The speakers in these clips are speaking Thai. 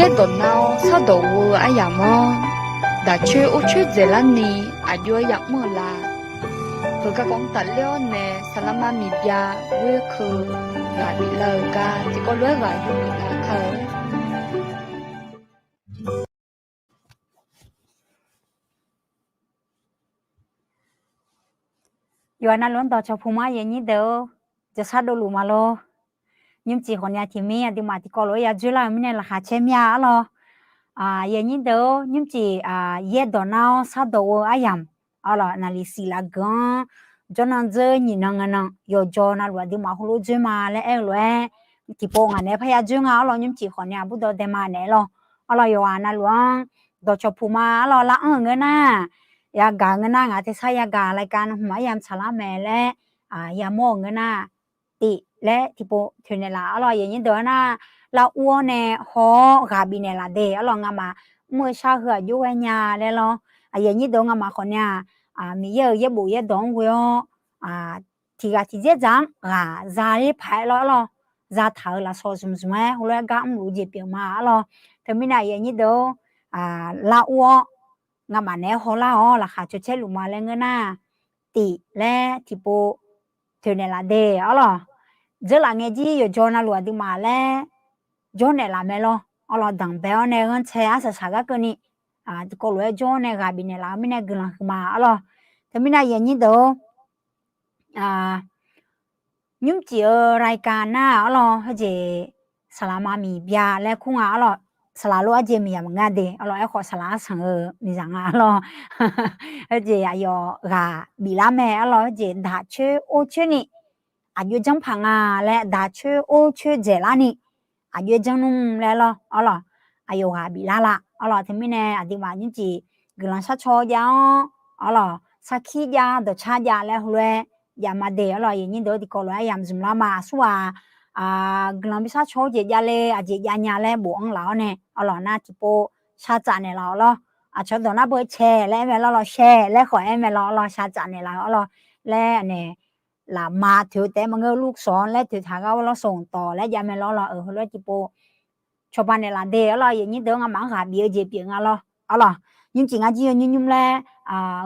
Yedo now sado wu ayamo đã chơi ô chơi dễ lắm nè à vui giặc mưa là vừa các con tận leo nè salama mi bia vui khờ lại bị lờ ca chỉ có lưới vải bị là khờ giờ nó luôn tao cho phụ mày vậy nhỉ đâu cho sao đâu luôn mà lo nhưng chỉ còn nhà thì mẹ thì mà thì có lối giờ là mình là hạt chém nhà lo vậy nhỉ đâu nhưng chỉ giờ đó nào sao đâu ayam lo nà lì xì là gan cho nó dễ nhìn nó giờ cho nó luôn thì mà hồ lô dễ mà lấy em luôn thì bộ ngành này phải dễ ngáo lo nhưng chỉ còn nhà bút đồ để mà này lo giờ nó luôn đó cho phụ mày lo là người na ya ga ngana nga te sa ya ga lai kan huma yam chala me le ya mo ngana ti le tipo thune la alo ye yin do na la uo ne ho ga bi ne la de alo nga ma mo sha hua yu wa nya le lo ye yin do nga ma kho nya mi ye bu ye dong wo ti ga ti je jang ga za ye phai lo za thao la so sum sum ho le ga mu je pi ma alo thế mi na ye yin do la uo nga mà nè hồ la là khá cho chết luôn mà lên na tỷ lệ tipo thế này là đề đó giờ là nghe gì giờ cho nó luôn đi mà lẽ cho này là mẹ lo đằng bé này con xe á sao cái này thì có lẽ cho này gặp bên này là bên này gần là mà thế bên này như đó nhưng chỉ ở rải can na hay gì salama mi bia lẽ cũng selalu aja mi yang ngade alo aku salah sang mi sang alo aje ayo ga bilame alo aje da che o che ni ayo jang phanga le da che o che je la ni ayo jang num le lo alo ayo ga bilala alo thế mine adi ma những chỉ glan sa cho ya alo sa khi ya de cha ya le hue ya ma de alo yin do di ko lo yam zum la ma suwa glam bisa cho je ya le a je ya nya le bo ang lao ne alo na tipo sa cha ne lao lo cho do na bo che le me lo she le kho em me lo sa cha ne lao lo le ne là mà thiếu tế mà ngơ lúc sống le thiếu thằng gao lo sống to le ya me lo ở lo tipo cho bạn này là để lo vậy như đó ngắm ăn gà bia gì bia alo nhưng chỉ ngay chỉ như le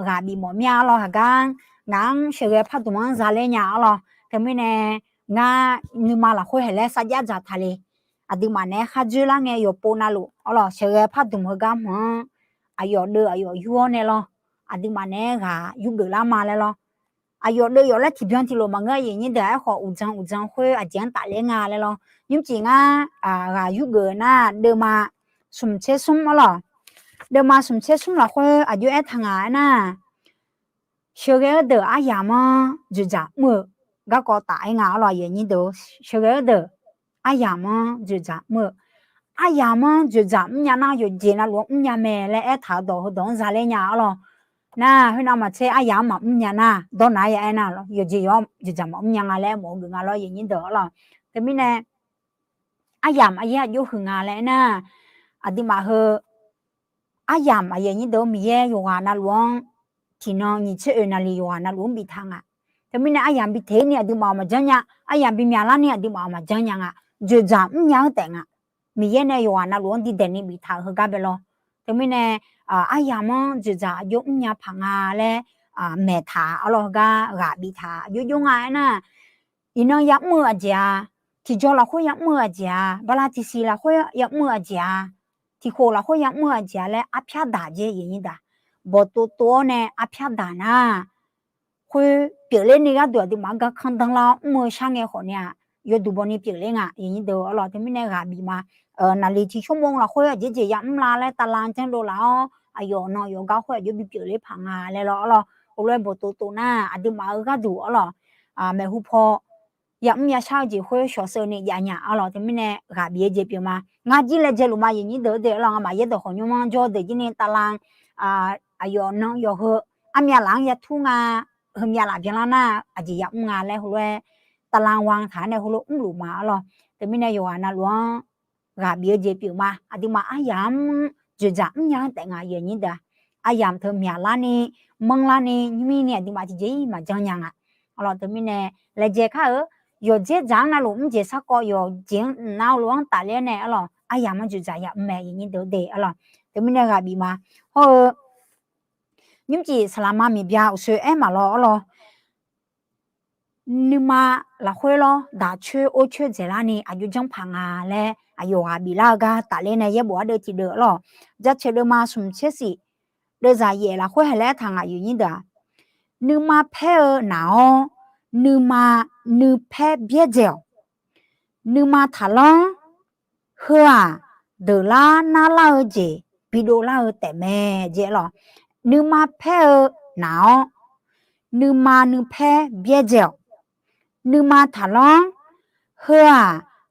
gà bì mỏ mía lo hả gang ngang sẽ gặp phát tụi mình ra lên nhà lo thế mới nè nga nhưng mà là khôi hay là sao giá thà lì đi mà nè khá dữ là nghe yo po na lu lo sẽ gặp phát tụi mình gam hả ayo đưa ayo yuo nè lo đi mà nè gà yu đưa la mà lo ayo đưa yo là thì bien thì lo mà nghe gì như đấy họ ujang khôi giang tại lên nga lo nhưng chỉ nga gà yu gờ na đưa mà sum chế sum lo đưa mà sum chế sum là khôi ayo ấy thằng à na sau cái đó ai làm mà dù咋mưa gà có tại ngã lo vậy như đó sau cái đó ai làm mà dù咋mưa ai làm mà dù咋nhà na dù gì na luôn nhà mẹ lại thảo đồ đồ ra lên nhà lo na khi nào mà chơi ai làm mà nhà na đó nãy vậy na lo dù gì không dù咋mà nhà ngà lại một người ngà lo vậy như đó lo thế mình nè ai làm ai vô hưởng ngà lại na đi mà hơ ai làm ai vậy như đó mình ye vô ngà na luôn thì nó như chơi na li yo na luôn bị thang thế mình ai làm bị thế này đi mà chẳng nhá ai làm bị nhà này đi mà chẳng nhá dù giảm nhau tên mình ye này yo na luôn đi đến đi bị thang hơn cả bello thế mình này ai làm dù giảm dùng nhà phẳng le mẹ thà alo gà bị thà dùng ai na ino yak mưa aja thì cho là khối yak mưa aja bala thì xì là khối yak mưa aja thì khổ là khối yak mưa aja le áp phá đá je gì đó bộ tô nè áp phá đá na khối biểu lên này cái đồ thì mà cái khăn đằng lao mưa sang nghe họ nè yo du boni biểu lên gì đó là thì mình này gà bị mà nà li chỉ chung mong là khối aja je yak la le ta lan chẳng đồ là ayo no yo ga khối yo bị biểu lên phẳng le lo rồi bộ tô na đi mà cái đồ là mẹ hu po yang ya sao chỉ khối số sơ này nhà nhà ở thì mình nè gà bia chế biểu mà ngã chỉ là chế luôn mà những đứa để là mà những đứa họ nhung mang cho để cho nên ta lang ayo nó yo hơ ya lang ya thu ngà ya làm cho nó na chỉ yang ngà lại hồi ta lang wang thả này hồi luôn mà thì mình nè yo na luôn gà bia chế biểu mà đi mà ayam chỉ giảm nhá tại ngà gì như đó ayam thơm ya la ni măng la ni mình nè đi mà chỉ mà chẳng nhang thì mình nè là chế khá yo je jang na lu je sa ko yo jing na lu ang ta le ne lo 哎呀么就在呀买人都得了，对面那个比嘛，好，你们这萨拉妈咪比较说哎嘛了。你嘛拉会咯，打车我车在哪里？阿就讲胖啊嘞，阿有啊比那个打嘞呢也不得记得咯。这车的嘛什么车是？这在也拉会还来趟啊有你的。你嘛配儿哪哦？你配别叫，你嘛他啷？呵啊，得啦那拉儿姐，比如拉儿得咩姐咯？你嘛配儿哪哦？你配别叫。นึมาถาลองเฮือ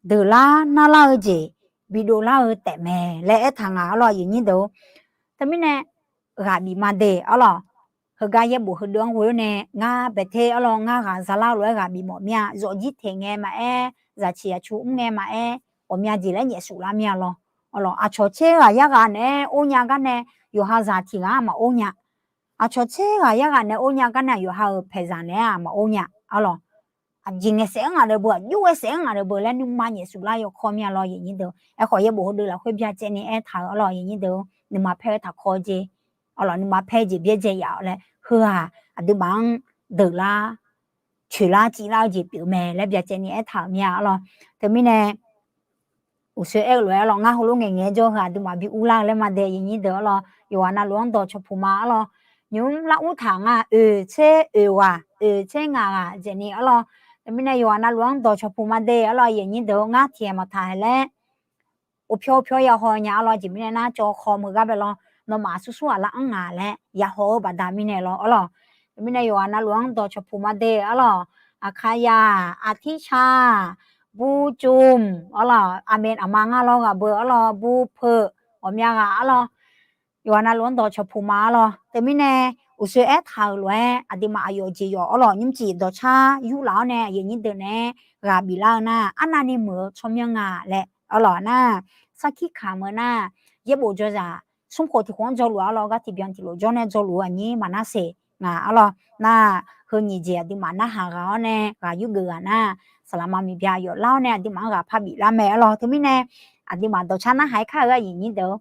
เดลานาลาเจบิโดลาแต่แม่และทางอร่อยอย่างนี้เด้อแต่ไม่แน่กาบีมาเดอร่อยเฮกายบุหดวงหัวเนี่ยงาเบเทอร่อยงากาซาลาลวยกาบีหมดเมียจอจิเทงเงมาจะเชียชูเงมาผมเมียจีแล้วเนี่ยสุราเมียลอร่อยอาชอเชกายากันเนี่ยโอญากันเนี่ยอยู่หาซาทิงามาโอญาอาชอเชกายากันเนี่ยโอญากันเนี่ยอยู่หาเพซานเนี่ยมาโอญาอร่อย啊，今个生啊的不，有个生啊的不，那你妈耶稣啦要看面咯，人家都，哎，好也不好的了，会比较今年哎他咯，人家都，你妈陪他考级，哦咯，你妈陪级别这样嘞，呵啊，啊对忙得啦，去啦几啦就表妹，那比较今年哎他面咯，对面呢。有时哎来咯，俺好多年年就哈，对嘛比乌拉嘞嘛的，人家得咯，有啊那乱到吃铺嘛咯，牛那乌糖啊，车哇，车啊，这里咯。แต่ไม่ได้อยู่นะหลวงต่อชพูมาเดอร่อยอย่างนี้เดี๋ยวงาเทียมาถ่ายแล้วอุเพียวยาหอยาอร่อยจิไม่ได้นะจอคอมือกับไปรอนมาสู้ๆละอ่างาแล้วยาหอบดามิเนรอร่อยไม่ได้อยู่นะหลวงต่อชพูมาเดอร่อยอาคายาอาทิชาบูจุมอร่อยอเมนอมังอร่อยเบอร์อร่อยบูเพออมยางอร่อยอยู่นะหลวงต่อชพูมาอร่อยแต่ไม่แน่อุเสอทาวลวยอดีมาอายุจียอร่อยยิ่งจีดอชาอยู่แล้วเนี่ยอย่างนี้เดินเนี่ยกาบิลาน่ะอันนั้นนี่เหมือชมยังงาแหละอร่อยน่ะสักขี้ขาเมื่อน่ะเย็บอุจจาสมโพธิของจอลัวอร่อยก็ที่เบียงที่เราจอเนี่ยจอลัวอันนี้มันน่าเสงาอร่อยน่ะเฮนี่เจียดีมันน่าหาเราเนี่ยกาอยู่เกือน่ะสลามามีเบียอยู่เล่าเนี่ยดีมันกาพาบิลาแม่อร่อยที่ไม่แน่อดีมาดอชาน่ะหายข้าก็อย่างนี้เด้อ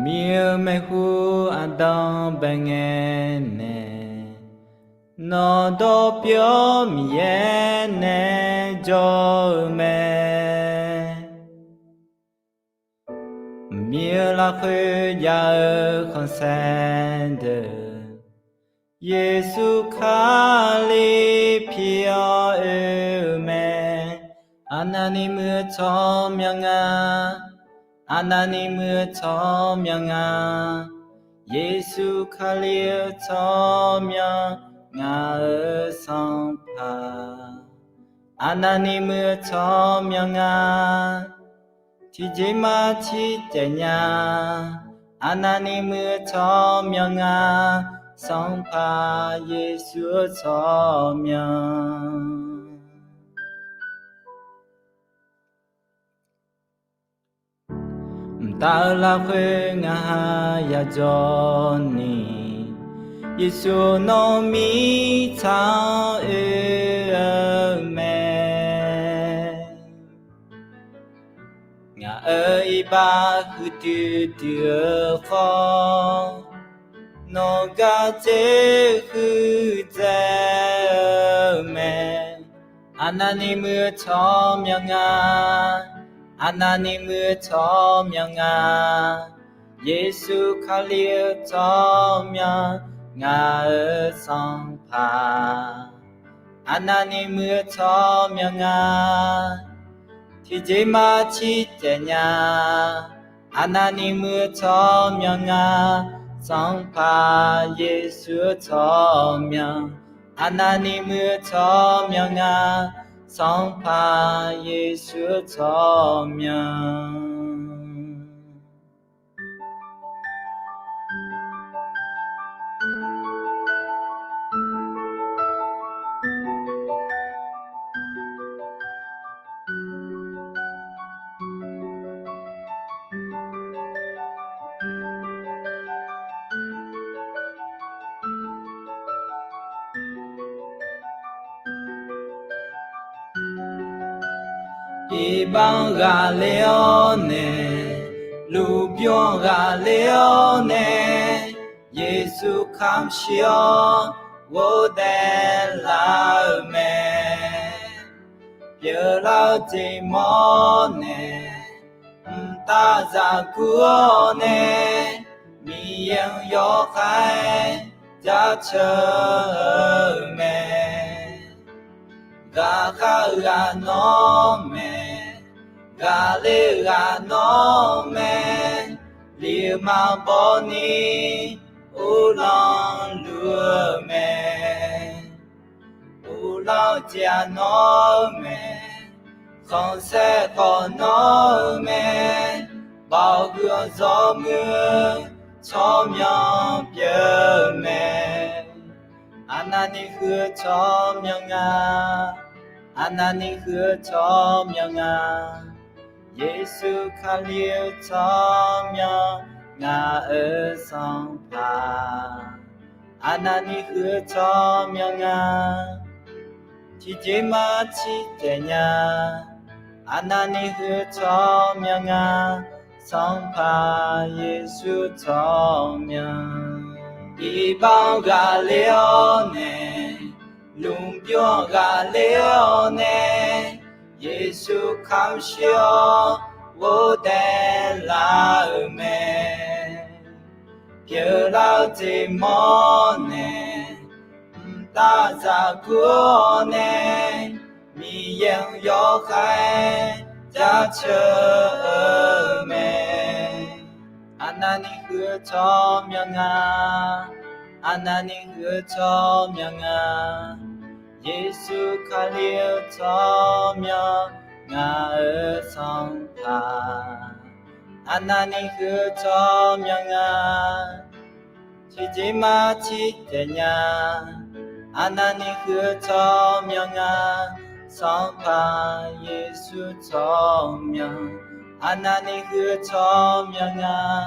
มีไม่หูอันดองเบงเงเนนอดอเปียวมีเยเนจอเมมีละคือยาคอนเซนเดเยซูคาลิพิโอเมอานานิมือทอมยังาอานานิมือทอมยังาเยซูคาลิทอมยังาสังพาอานานิมือทอมยังาที่เจมาที่เจญาอานานิมือทอมยังาสังพาเยซูทอมยังตาลาเวงายาจอนีเยซูโนมีทางเมงาบาคือตืฟอนกาเจคือเจเมอานานิมือทอมยังอานานิมือทอมยังเยซูคาลิทอมยังสังพาอานานิมือทอมยังที่เจมาชิเจญาอานานิมือทอมยังสังพาเยซูทอมยังอานานิมือทอมยังสังพาเยซูทอมยัง一帮个了呢，路边个了呢，耶稣看笑我的老妹，别老寂寞呢，大家过呢，你也要开家车妹，嘎嘎嘎孬妹，嘎哩嘎孬妹，里马波尼乌浪路妹，乌浪家孬妹。không sẽ có nó mẹ bao gương gió mưa cho nhau bia mẹ anani hứa cho nhau ngà anani hứa cho nhau ngà Giêsu khá liêu cho nhau ngà ở sông Pha anani hứa cho nhau ngà chỉ chế mà chỉ để nhà Anani hứa cho miệng à, song pa Giêsu cho miệng. Đi bao gà liêu nè, lùng biếng gà liêu nè, Giêsu khám siêu vô đen là mẹ. Kiều lao chỉ mò nè, ta ra của nè. Mi yang yo khai cha chờ mẹ Anani hứa cho miệng à Anani hứa cho miệng à Giêsu khá liêu cho miệng à ở sông Pha Anani hứa cho miệng à chỉ mà chỉ để nhà Anani hứa cho miệng à song pa Giêsu cho miệng Anani hứa cho miệng à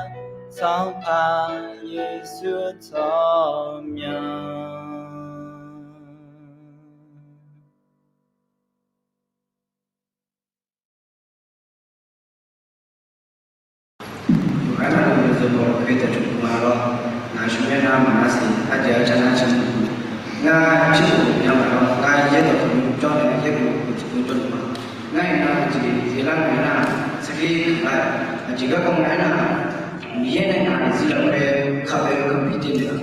song pa Giêsu cho miệng Karena rezeki kita cukup malam, nasional nama nasi aja jangan cuma. Nga chịu nhau mà nga dễ tập cho nên dễ của tuần mà ngay là chỉ là ngày nào sẽ đi lại chỉ có công nghệ là dễ này là chỉ là về khởi về công ty tiền được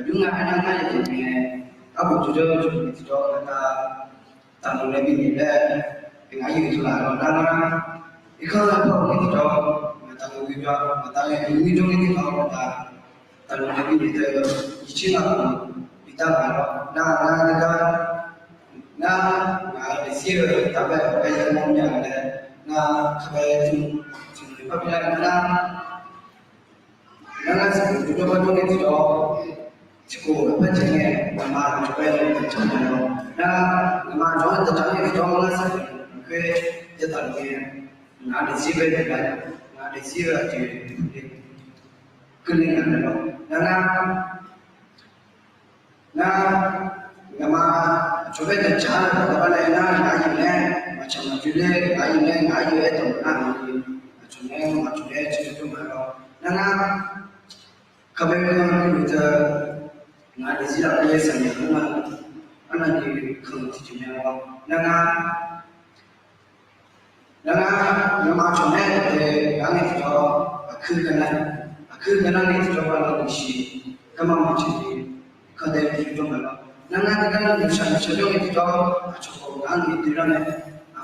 chúng nga là ngay thì ngày áp dụng cho người ta tạo một cái bình để ngay như thế là nó đang cái khâu là không cái cho người ta người ta người trong cái đó người ta tạo một cái bình để chỉ là kita baru di sini tapi kayak maunya ada kayak cuma pilihan juga betul itu cukup apa jenis nama coba yang terjadi nama coba terjadi itu orang sih ke jatuhnya di sini di sini di kelingan nama coba terjadi pada lainnya ayamnya macam ayamnya itu macamnya itu mana kebanyakan kita di sini ada yang sama anak di kemudian nama macamnya yang itu akhirnya itu coba lagi kemana macam kadang itu malah, nana kadang misalnya itu cukup angin di dalam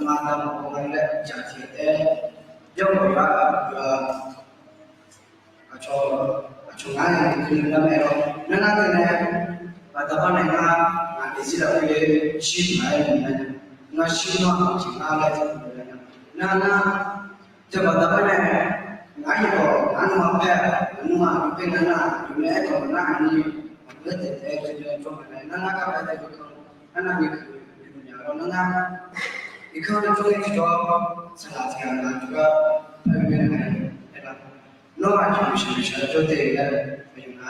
amat orang jadi jauh berapa acungan di dalam nana kadang pada mana di sini ada ship lain, nana ship mana cina lagi nana coba mana ayo anu apa nana dunia itu mana ni cho mình nó các bạn thấy được không? Nó làm việc nhà nó ngang, thì không nên cho cái cho sản phẩm là juga bên này, nó là chỉ cho tiền là mình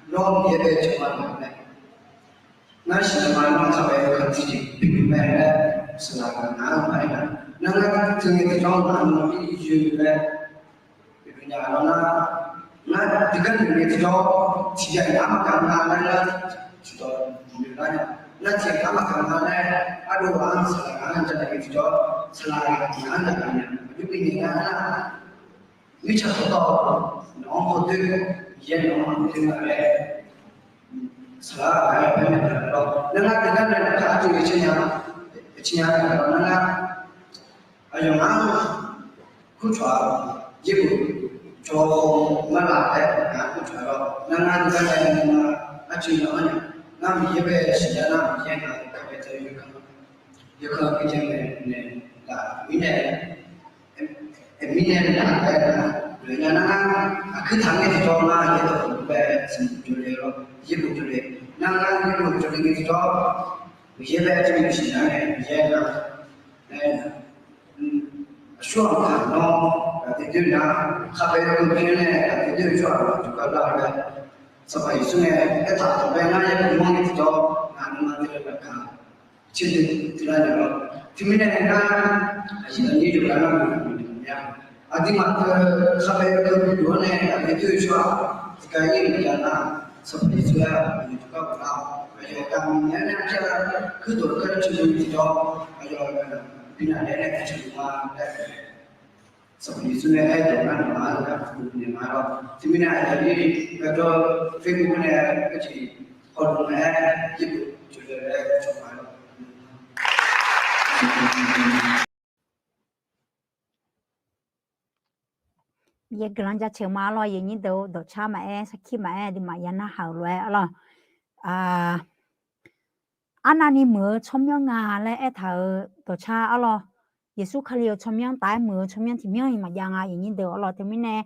nó nghĩa về cho bạn này, nó chỉ là bạn nó phải cần gì mình mẹ sản phẩm nào phải là 那个这个装满了必须来，人家说那这个里面装提前他们干嘛来了？知道明白了？那提他们干嘛来？阿罗安是安这个叫是哪个安的干呢？就比你安没吃到，然后对也然后对那个。salah ayat banyak kalau dengan kata itu isinya dengan ayo mang kucua jibu jo ngala ku chua dengan aci namanya nam yebe sejana yang ka bete yo ka bijen ne la mine la na aku tangge di jo ma ye to be sim jo le ro jibu jo le na jibu jo le ki jo ye be ji ni shi na ye na shuang ka no de de na kha be ko pin ne de de shuang jo ka la le sa bai su ne e ta to be na ye ko mo ni jo na ma de le ka chi de la ne ro ti mi ne na ji ni jo ka na ya adi ma kha be ko jo ne de de shuang ka ye ni ya na sa bai su ya ni jo ka la ayo kami ne na cha ku do ka chi ni jo ayo pina ne ne chi ma seperti itu nih itu kan mahal kan punya mahal. Sebenarnya jadi kalau film punya kecil, kalau punya itu juga cuma. ye glanja che ma lo ye ni do cha ma e sakhi ma e di ma ya na ha lo lo anani mo chomyang nga le e tha do cha lo yesu khali chomyang tai mo chomyang ti myang ma ya nga ye ni do lo te mi ne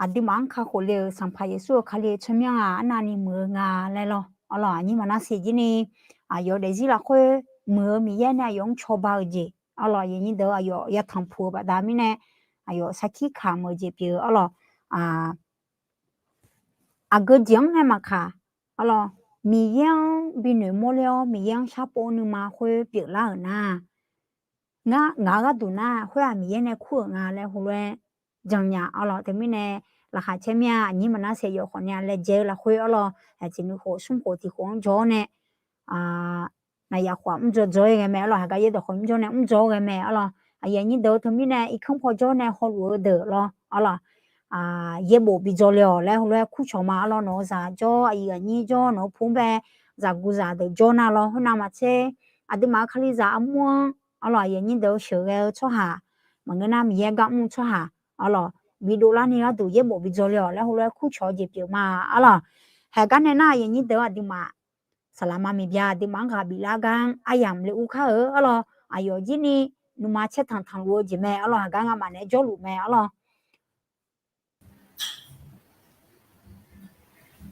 adi mang kha ko le sang pha yesu khali chomyang anani mo nga le lo ni ma na se ji ni yo de ji la kho mo mi ye na yong cho ba ji ye ni do yo ya thang phu ba da mi ne ayo sakhi kha mo je pye go jing ne ma kha mi yang bi ne mo le mi yang sha po nu ma khwe pye la na nga ga du na khwe mi ye ne khu nga le hu le jang nya te mi ne la kha che mya ni ma na se yo khon ya le je la khwe ji nu ho sum ho ti hong jo ne na ya khwa jo jo ge me ga ye de hong jo ne jo ge me ye ni do to mi ne I không pho jo ne ho wo de lo ye bo bi jo le ho le khu cho ma no za jo ai ni jo no phu be za gu za de jo na lo ho na ma che adi ma khali za amu ye ni do shu ge cho ha ma nge na mi ye ga mu cho ha vi do la ni la du ye bo bi jo le ho le khu cho je pi ma ha ga ne na ye ni do adi ma salama mi bia di ma ga bi la gang ayam le u kha ayo ji ni nu ma che thang thang wo ji me ga nga ma ne jo lu me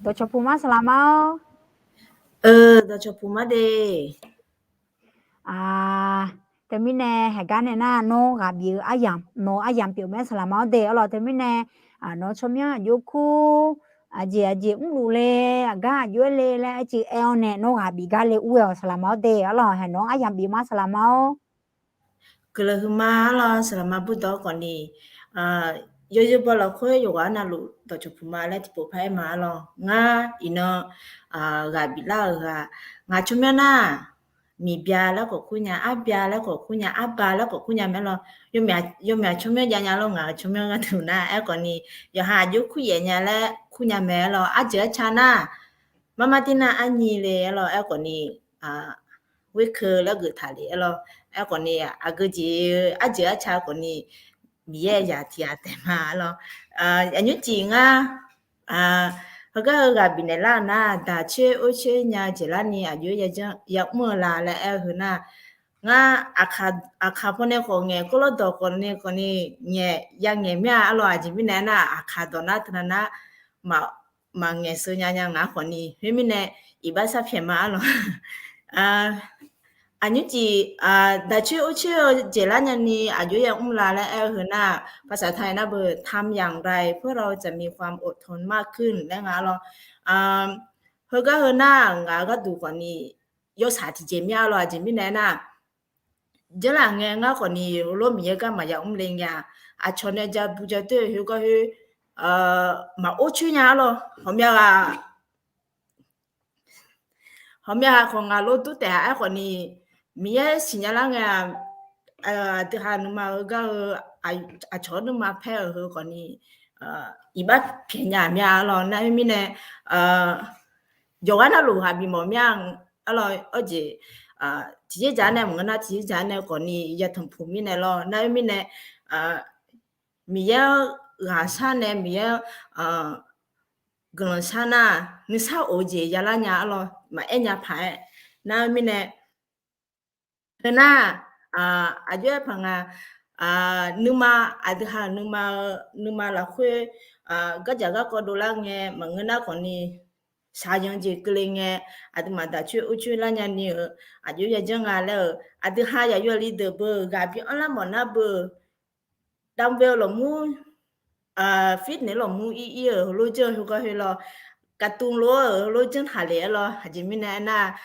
do cho pu ma salama do cho pu ma de te mi ne ha ga ne na no ga bi ayam pi me salama de te mi ne no cho mya yo ku aje lu le ga yo le chi el ne no ga bi ga le u salama de ha no ayam bi ma salama kele ma lo salama bu do kon ni yo bo lo khwe yo wa na lu do cho pu ma le ti po phai ma lo nga ino ga bi la ga nga cho mya na mi bia la ko kunya a bia la ko kunya a ba la ko kunya me lo yo mya cho mya ya nya lo nga cho mya ga tu na e kon ni yo ha yo ku ye nya le kunya me lo a je cha na mama tina a ni le lo e kon ni we ke la gu tha le lo e kon ni a ge ji a je cha kon ni mi ye ya ti a te ma lo a nyu ji nga ga bi ne la na da che o che nya je la ni a yo ya mo la le e hu na nga akha pone ko nge ko lo do ko ni nye ya nge mya a lo a ji mi ne na akha do na tna na ma nge so nya nga ko ni mi ne I ba sa phe ma lo anyu ji da che o che je la nya ni a yo ya la le e hu na ภาษาไทยนะเบอทำอย่างไรเพื่อเราจะมีความอดทนมากขึ้นและงาเราเฮก็เฮน่างาก็ดูก่อนนี่ยศาที่เจมีอะไรจิมีแน่น่ะ giờ là nghe ngã còn đi lúc mình cái mà giờ lên nhà cho nên giờ bây giờ tôi hiểu cái mà ô chú nhà lo hôm nay còn ngà lúc tôi tại còn đi mình xin nhà là nghe từ hà nó mà cái cho nó mà phải ở còn đi ibat nhà nhà lo này mình nè giờ anh luôn hà bị mồm miang alo ở gì chỉ giá này mình nói chỉ giá này còn đi giờ thằng phụ mình này lo này mình này mình gà san này mình gần san à nếu sao ở gì giờ là nhà lo mà em nhà phải này mình này thế na ajo phẳng numa adha numa là khuê các jaga có đồ lang nghe mà người nào còn đi sa yang je kling nghe mà đã chưa là nhà nhiều ajo ya jang là adha ya yo li de bơ gà bi ala mà na bơ đam veo là mu fit này là mu y ở lối chơi không có hay là cartoon lối chơi hà lẽ lo chỉ mình này na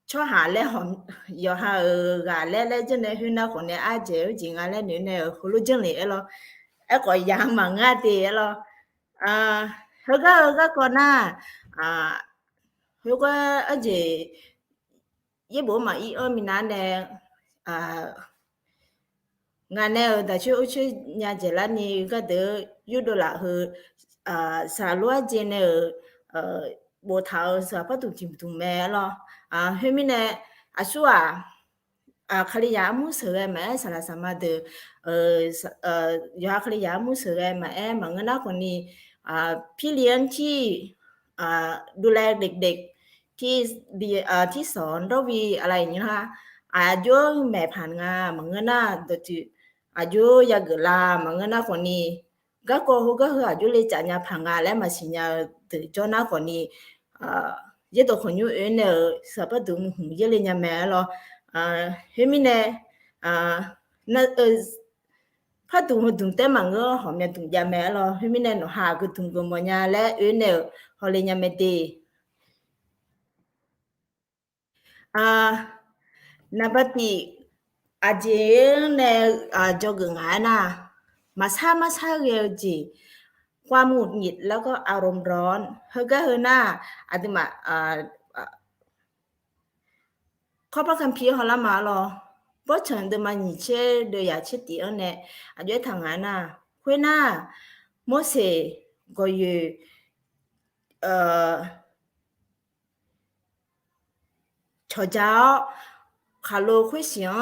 cho hà lẽ hòm giờ hà gà lẽ cho nên hôm nào còn này ai chơi chỉ ngà lẽ nữa này lối chơi lẽ lo ấy có giang mà ngã thì lo hơi cái con hơi cái ở gì với bố mà y ôm mình ăn nè ngà nè đã chưa nhà chơi là ni cái đó yêu đồ là hơi xả lúa chơi nè bố tháo xả bắt tụi chim tụi mẹ lo hôm nay xua khali ya mu sere mà sala sama de ya khali ya mu sere mà ngân đó còn điพี่เลี้ยงที่ดูแลเด็กๆที่สอนระวีอะไรอย่างเงี้ยนะคะอายุแม่ผ่านงานมันเงินน่ะตัวที่อายุยาเกลามันเงินน่ะคนนี้ก็คืออายุเลยจ่ายยาผ่านงานแล้วมาสิญาตัวเจ้าหน้าคนนี้ยี่ตัวคนอยู่เนี่ยสับดุมหุ่นยี่เลยยาแม่หรอเฮ้ยมิเนี่ยนั่นถ้าตุ่มตุ่มเต้มันก็หอมเนี่ยตุ่มยาแม่หรอเฮ้ยมิเนี่ยหนูหาคือตุ่มกุมยาและเนี่ยเขาเลยยาแม่ดีนับตีอาเจเนี่ยจงงานน่ะมาซาเรียวจีความหงุดหงิดแล้วก็อารมณ์ร้อนเฮก็เฮน่าอาติมาข้อพระคัมภีร์เขาละมาหรอบ่เฉินเดมาหนีเชเดยาเชติอันเนี่ยอายุทางงานน่ะคุยน่ะโมเสก็อยู่ชอเจ้าคาโลคุยเสียง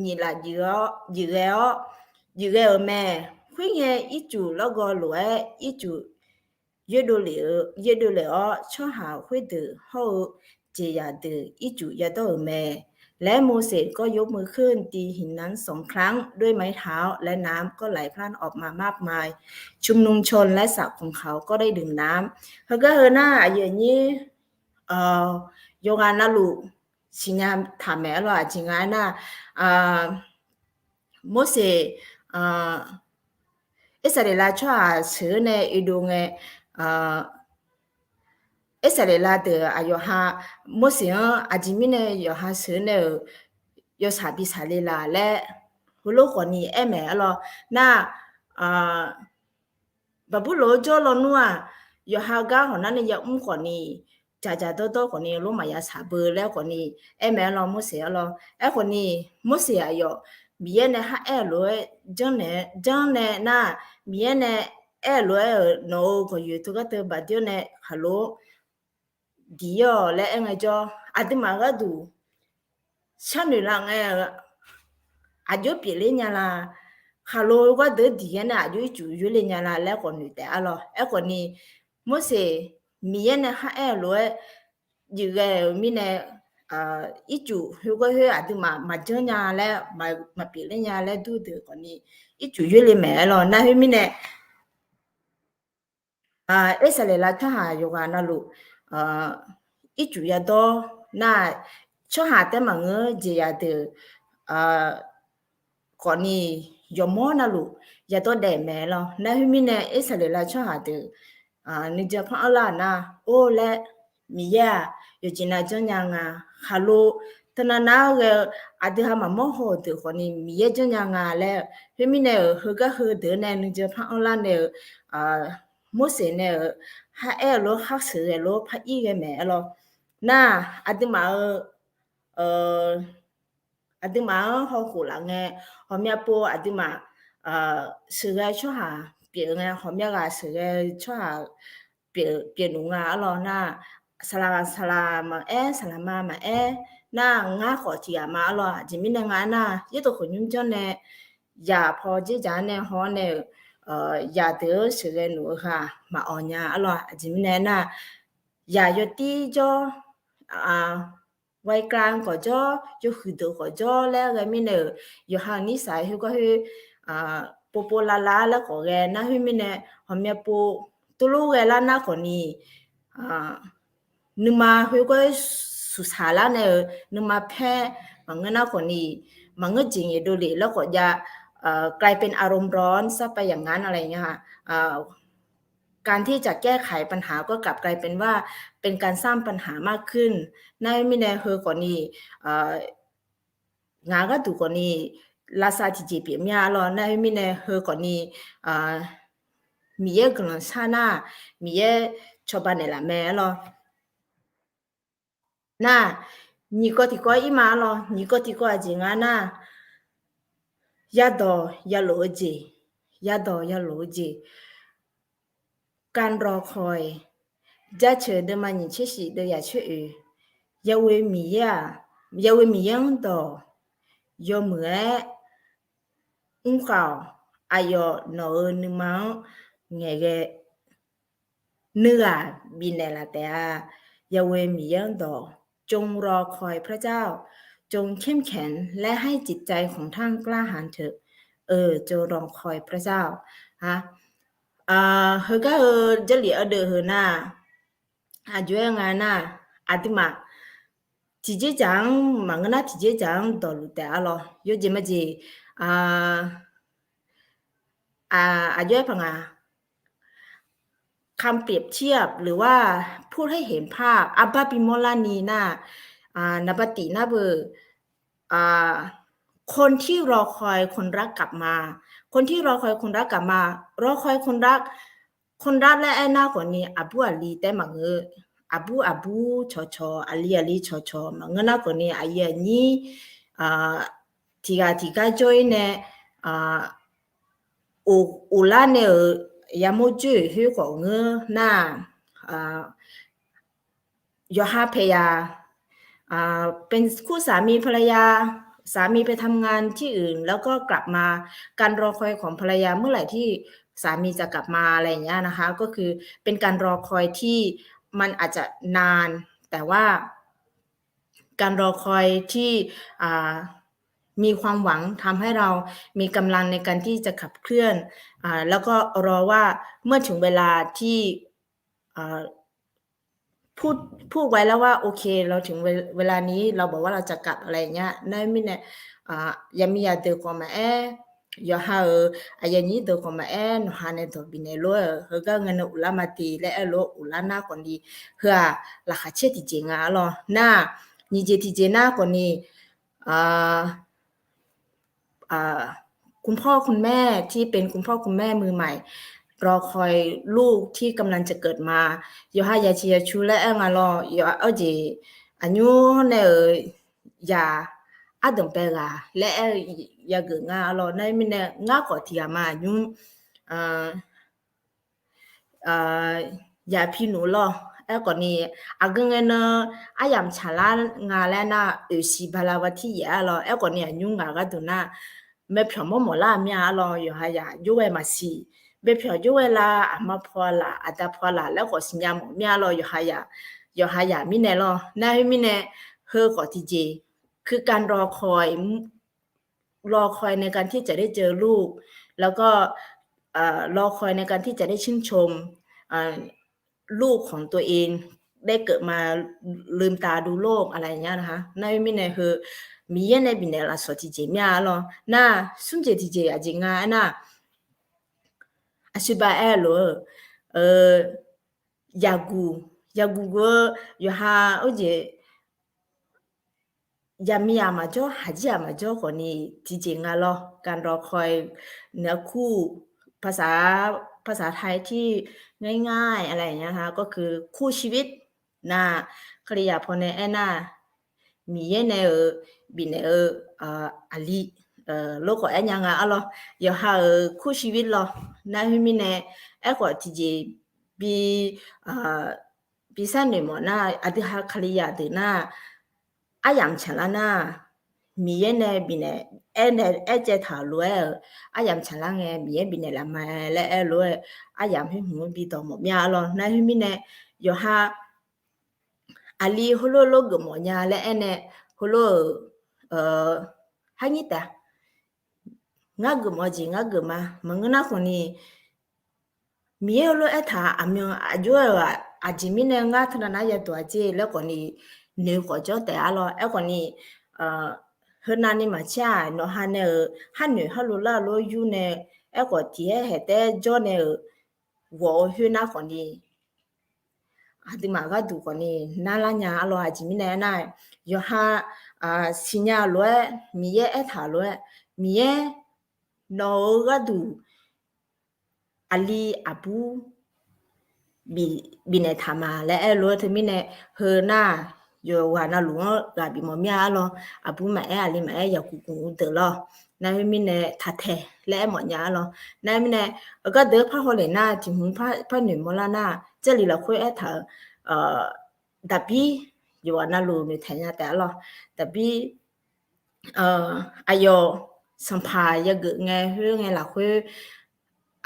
นี่ละอยู่แล้วแม่คุยเงี้ยอีจูแล้วก็รวยอีจูเยอะดูเลยช่อหาคุยดื้อเขาเจียดื้ออีจูยาโตแม่และโมเสสก็ยกมือขึ้นตีหินนั้น2 ครั้งด้วยไม้เท้าและน้ำก็ไหลพล่านออกมามากมายชุมนุมชนและสัตว์ของเขาก็ได้ดื่มน้ำเขาก็หน้าอย่างนี้โยงานน่ะลูกสิญาถามแม่ว่าจริงอ่ะน่ะโมเสสอิสราเอลช่วยซื้อในอีดูเงอิสราเอลเดออายุฮะโมเสสอาจิมิเนยฮะซื้อเนยสาบิสาเลลาและหุโลคนนี้แม่หรอน่ะบับบุโลจอลนัวยฮะก้าของนั้นเนี่ยคนนี้จ่าโตคนนี้รู้มายาสาเบอแล้วคนนี้แม่หรอโมเสสหรอคนนี้โมเสสอายุมีเนี่ยฮะเลยจังเนี่ยน่ะมีเนี่ยเลยโน้ก็อยู่ทุกตัวบัดเดียวเนี่ยฮัลโหลดีอ่ะและไงจ๊ออาทิตย์มาก็ดูฉันนี่ละไงอายุปีเลยเนี่ยละฮัลโหลก็เดือดีเนี่ยอายุจูเลยเนี่ยละแล้วคนนี้แต่อะไรคนนี้โมเสสมีเนี่ยฮะเลยอยู่กับมีเนี่ยอีจูเขาก็เฮอาทิตย์มาเจอเนี่ยแล้วมาปีเลยเนี่ยแล้วดูเดือคนนี้อีจูเลยแม่หรอนะเฮ้ยมีเนี่ยอิสราเอลช่วยหาอยู่กันนะลูกอีจูยาโตน่ะช่วยหาแต่มังเงเจียเดคนนี้ยอมนะลูกยาโตเดแม่หรอนะเฮ้ยมีเนี่ยอิสราเอลช่วยหาเดนี่จะพังอะไรนะโอ้และมีอยู่จีน่าจังยังฮัลโหล ตนานาเกอาดิหามาโมโหเดคนนี้มีเยจญางาแล้วเฮมิเนเฮก็เฮเดเนนึจะพะออนไลน์เนมุเสเนฮาโลฮักเสโลพะอีเกแม่โลน่าอาดิมาอาดิมาฮอกูละไงฮอมยาโปอาดิมาสือชั่วหาเปียไงฮอมยากาสือชั่วหาเปียหนูงาโลน่าสลามาสลามาน่างาขอจีมาโลจิมินงาน่ายี่ตัวคนยุ่งจนเนี่ยอย่าพอจีจานเนี่ยฮอเนี่ยอย่าเดือสือหนูค่ะมาอ่อนยาโลจิมินน่าอย่าหยุดตีจ่อไว้กลางก็จ่ออยู่หืดก็จ่อแล้วก็มีเนี่ยอยู่ห่างนิสัยเขาก็คือปูปูลาลาแล้วก็แกน่าคือมีเนี่ยหอมยาปูตุลูแกแล้วน่าคนนี้นึกมาเขาก็สุดท้ายแล้วเนี่ยนึกมาแพ้บางเงินน่าคนนี้บางเงินจริงอยู่ดูดิแล้วก็จะกลายเป็นอารมณ์ร้อนซะไปอย่างนั้นอะไรเงี้ยค่ะการที่จะแก้ไขปัญหาก็กลับกลายเป็นว่าเป็นการสร้างปัญหามากขึ้นนั่นไม่แน่เฮอก่อนนี้งาก็ถูกก่อนนี้ลาซาที่จีเปียมีอะไรนั่นไม่แน่เฮอก่อนนี้มีเยอะกว่าชาหน้ามีเยอะชอบบ้านเนี่ยละแม่หรอน่ะนี่ก็ที่ก็อีมาหรอนี่ก็ที่ก็จริงอ่ะน่ะยาดอยาโลจียาดอยาโลจีการรอคอยจะเชิญเดมันยิ่งเชื่อสิเดียเชื่อยาเวมียาเวมียังต่อยอมือข่าวอายอนอนึมังเงเกเนื้อบินเนลาแต่ยาเวมียังต่อจงรอคอยพระเจ้าจงเข้มแข็งและให้จิตใจของท่านกล้าหาญเถอะจงรอคอยพระเจ้าฮะเฮก็จะเหลียเดอเฮน่าจุยงาน่าอาติมาทีเจจังมังนะทีเจจังตอลุแต่อะลอยเจมจีจุยพังคำเปรียบเทียบหรือว่าพูดให้เห็นภาพอับบาปิโมลานีน่านาปตินาเบอคนที่รอคอยคนรักกลับมาคนที่รอคอยคนรักกลับมารอคอยคนรักและไอ้หน้าคนนี้อบูอาลีแต่มังอบูชออาลีชอมังหน้าคนนี้อายันนี้ทีกาจอยเนี่ยอุลาเนี่ยยามจุยหือของน่ายอฮาเพยาเป็นคู่สามีภรรยาสามีไปทำงานที่อื่นแล้วก็กลับมาการรอคอยของภรรยาเมื่อไหร่ที่สามีจะกลับมาอะไรอย่างเงี้ยนะคะก็คือเป็นการรอคอยที่มันอาจจะนานแต่ว่าการรอคอยที่มีความหวังทำให้เรามีกำลังในการที่จะขับเคลื่อนแล้วก็รอว่าเมื่อถึงเวลาที่พูดไว้แล้วว่าโอเคเราถึงเวลานี้เราบอกว่าเราจะกลับอะไรเงี้ยนั่นไม่เนี่ยยามียาเดอความมายอฮาอายันนี้เดอความมาหนูหาในตัวบินเอโลเฮก็เงินอุลามาตีและโลอุลาหน้าคนดีเฮือราคาเชื่อที่จริงอ่ะหรอหน้านี่เจที่เจหน้าคนนี้คุณพ่อคุณแม่ที่เป็นคุณพ่อคุณแม่มือใหม่รอคอยลูกที่กำลังจะเกิดมาอยู่หายาชียชูและงาลออยู่เอาจีอายุเนี่ยอย่าอาดมเปล่าและอย่าเกิดงาลอในมินเนี่ยงาขอที่มายุอย่าพี่หนูลอก่อนนี้ก่อนเงินอายามชาลางาแล้วนะสิบาลาวที่ยาลอก่อนนี้ยุ่งงาก็ตัวน่ะไม่เพียงหมดละมีอะไรอยู่หายาอยู่ไว้มาสิเบเพียงอยู่เวลามาพอละอาจจะพอละแล้วก็สัญญาหมดมีอะไรอยู่หายามีแน่ลอน่ามีแน่เฮอก็ที่เจคือการรอคอยในการที่จะได้เจอลูกแล้วก็รอคอยในการที่จะได้ชื่นชมลูกของตัวเองได้เกิดมาลืมตาดูโลกอะไรอย่างเงี้ยนะคะนั่นไม่แน่คือมีเยในบินเนลาสติเจมีอะไรน่าสุนเจติเจอาจริงอ่ะน่ะอาชิบะโลยากูก็อยู่หาโอเจ ยามียามาจ่อหาจิยามาจ่อคนนี้จริงๆอะเนาะการรอคอยเนื้อคู่ภาษาภาษาไทยที่ง่ายๆอะไรอย่างเงี้ยนะคะก็คือคู่ชีวิตนะกริยาพอในแอนนามีเยเนอบินเออาลีโลกแอนยังอะเนาะอย่าหาคู่ชีวิตเนาะนะฮิมิเนเอก็ที่จะบีเอ่อบีสันเนี่ยมั้งนะอดีหากริยาเดนะ အယံချလာနာမီရဲ့နေဘီနေအဲ့နဲ့အဲ့ကျထားလွယ်အယံချလာငယ်မီရဲ့ဘီနေလာမလဲအဲ့လွယ်အယံဖိမှုဘီတော့မမြလောနိုင်မီနေယောဟာအလီဟလိုလိုဂမောညာလဲအဲ့နဲ့ဟလိုဟိုင်းတာငါဂမောကြီးငါဂမမငနာခွန်နီမီရဲ့လိုအထားအမြအကျွဲအဂျီမီနေငါထနာရတော့ကြည့်လက်ကွန်နီနေခေါ်ကြတဲ့အလောအဲ့ကွန်နီဟနာနီမချာနော်ဟာနေဟာနေဟလိုလာလိုယူနေအဲ့ကွတီရဲ့ဟဲ့တဲ့ဂျောနေဝေါ်ဟနာကွန်နီအဒီမာကဒူကွန်နီနာလာညာအလောအဂျီမီနေနိုင်ယောဟာစညာလွဲမီရဲ့အထားလွဲမီရဲ့နော်ကဒူအလီအဘူဘီနေထားမှာလဲအဲ့လိုသမီးနေဟနာယောဝါနာလူကဘီမမြာလောအပူမအဲအလီမအဲယကူကူတေလောနိုင်မီနေထထဲလဲမညာလောနိုင်မီနေကဒေဖာဟိုလေနာဒီမဖာနေမလာနာ这里了会爱他特别ယောဝါနာလူနေထိုင်ရတဲ့လောတပီအယောစံဖာရဂငယ်ဟွငယ်လာခွေ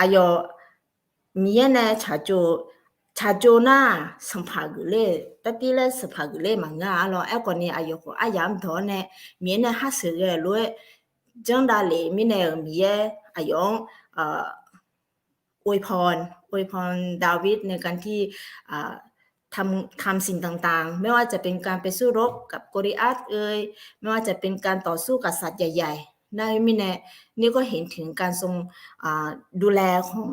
အယောမီယနေချာချိုနာစံဖာဂလေတတိလဲစဖာဂလေမငါလောအကောနီအယောကိုအယမ်တော်နဲ့မီနေဟာစရဲလွဲဂျန်ဒါလေမီနေမီရဲ့အယောอวยพรดาวิดในการที่ทำสิ่งต่างๆไม่ว่าจะเป็นการไปสู้รบกับโกลิอัทไม่ว่าจะเป็นการต่อสู้กับสัตว์ใหญ่ๆในมิเนนี่ก็เห็นถึงการทรงดูแลของ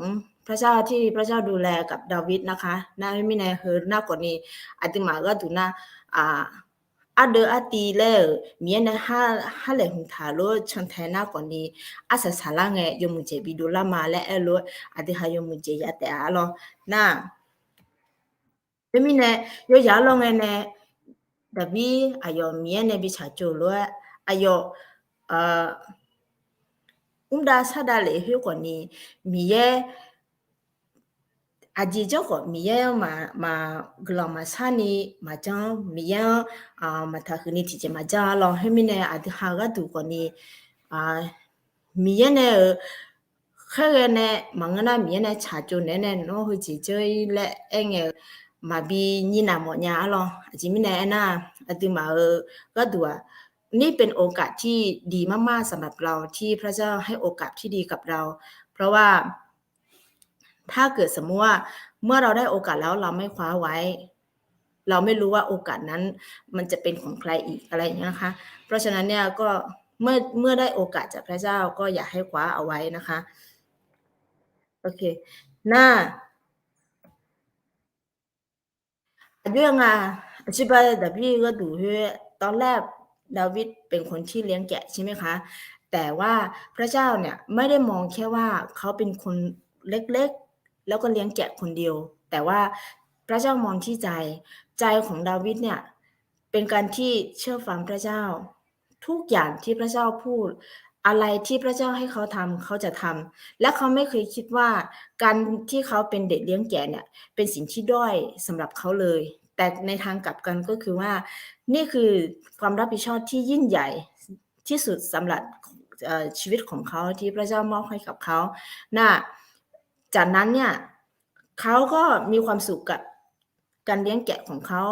พระเจ้าที่พระเจ้าดูแลกับดาวิดนะคะในมิเนเฮอร์น่ากว่านี้อติมาก็ดูนะအဒအတီလေမြင်းဟာလေဟွန်သာလိုချန်ထဲနာကွန်ဒီအဆဆလာငဲယမှုချေဘီဒိုလာမာလေအလိုအဒီဟာယမှုချေရတဲ့အလောနာမိနေရောရလောငဲနေတဘီအယောမြင်းနေဘီချာချိုလိုအယောဒါဆဒါလေဟျကွန်နီမြဲအဂျီကြောကိုမြဲမှာဂလမဆာနီမချောမြဲမထခနီတီချမဂျာလောဟမီနေအဒဟာဂတူကိုနီမြဲနေခဲရနေမငနာမြဲနေချာချိုနေနေနော်ဟဂျီချိုလက်အငယ်မဘီညီနာမညာလောအဂျီမီနေအနာအတူမာကဒူဝนี่เป็นโอกาสที่ดีมากๆสำหรับเราที่พระเจ้าให้โอกาสที่ดีกับเราเพราะว่าถ้าเกิดสมมติว่าเมื่อเราได้โอกาสแล้วเราไม่คว้าไว้เราไม่รู้ว่าโอกาสนั้นมันจะเป็นของใครอีกอะไรอย่างนี้นะคะเพราะฉะนั้นเนี่ยก็เมื่อได้โอกาสจากพระเจ้าก็อย่าให้คว้าเอาไว้นะคะโอเคน่าเรื่องอธิบายแต่พี่ก็ดูตอนแรกดาวิดเป็นคนที่เลี้ยงแกะใช่ไหมคะแต่ว่าพระเจ้าเนี่ยไม่ได้มองแค่ว่าเขาเป็นคนเล็กๆแล้วก็เลี้ยงแกะคนเดียวแต่ว่าพระเจ้ามองที่ใจของดาวิดเนี่ยเป็นการที่เชื่อฟังพระเจ้าทุกอย่างที่พระเจ้าพูดอะไรที่พระเจ้าให้เขาทำเขาจะทำและเขาไม่เคยคิดว่าการที่เขาเป็นเด็กเลี้ยงแกะเนี่ยเป็นสิ่งที่ด้อยสำหรับเขาเลยแต่ในทางกลับกันก็คือว่านี่คือความรับผิดชอบที่ยิ่งใหญ่ที่สุดสำหรับชีวิตของเขาที่พระเจ้ามอบให้กับเขาจากนั้นเนี่ยเขาก็มีความสุขกับการเลี้ยงแกะของเขา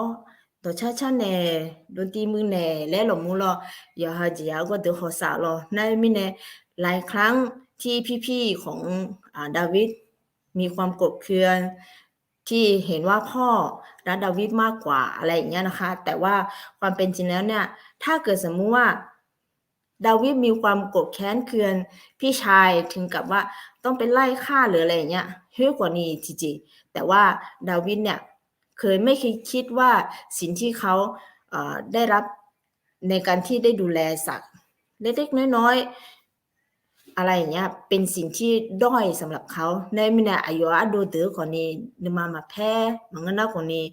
ตัวชาเน่ดนตรีมือเน่และหลงมูลอย่าหาจียาก็เดือดหัวสาวในมิเน่หลายครั้งที่พี่ๆของดาวิดมีความโกรธเคืองที่เห็นว่าพ่อรักดาวิดมากกว่าอะไรอย่างเงี้ยนะคะแต่ว่าความเป็นจริงแล้วเนี่ยถ้าเกิดสมมุติว่าดาวิดมีความโกรธแค้นเคืองพี่ชายถึงกับว่าต้องไปไล่ฆ่าหรืออะไรอย่างเงี้ยเฮ้ยกว่านี้จริงๆแต่ว่าดาวิดเนี่ยไม่เคยคิดว่าสิ่งที่เขาได้รับ ในการที่ได้ดูแลสัตว์เล็กๆน้อยๆอะไรอย่างเงี้ยเป็นสิ่งที่ด้อยสำหรับเขาในมินาอายุอาดูเตอคนนี้นมาแพ้มันก็น่าคนนี้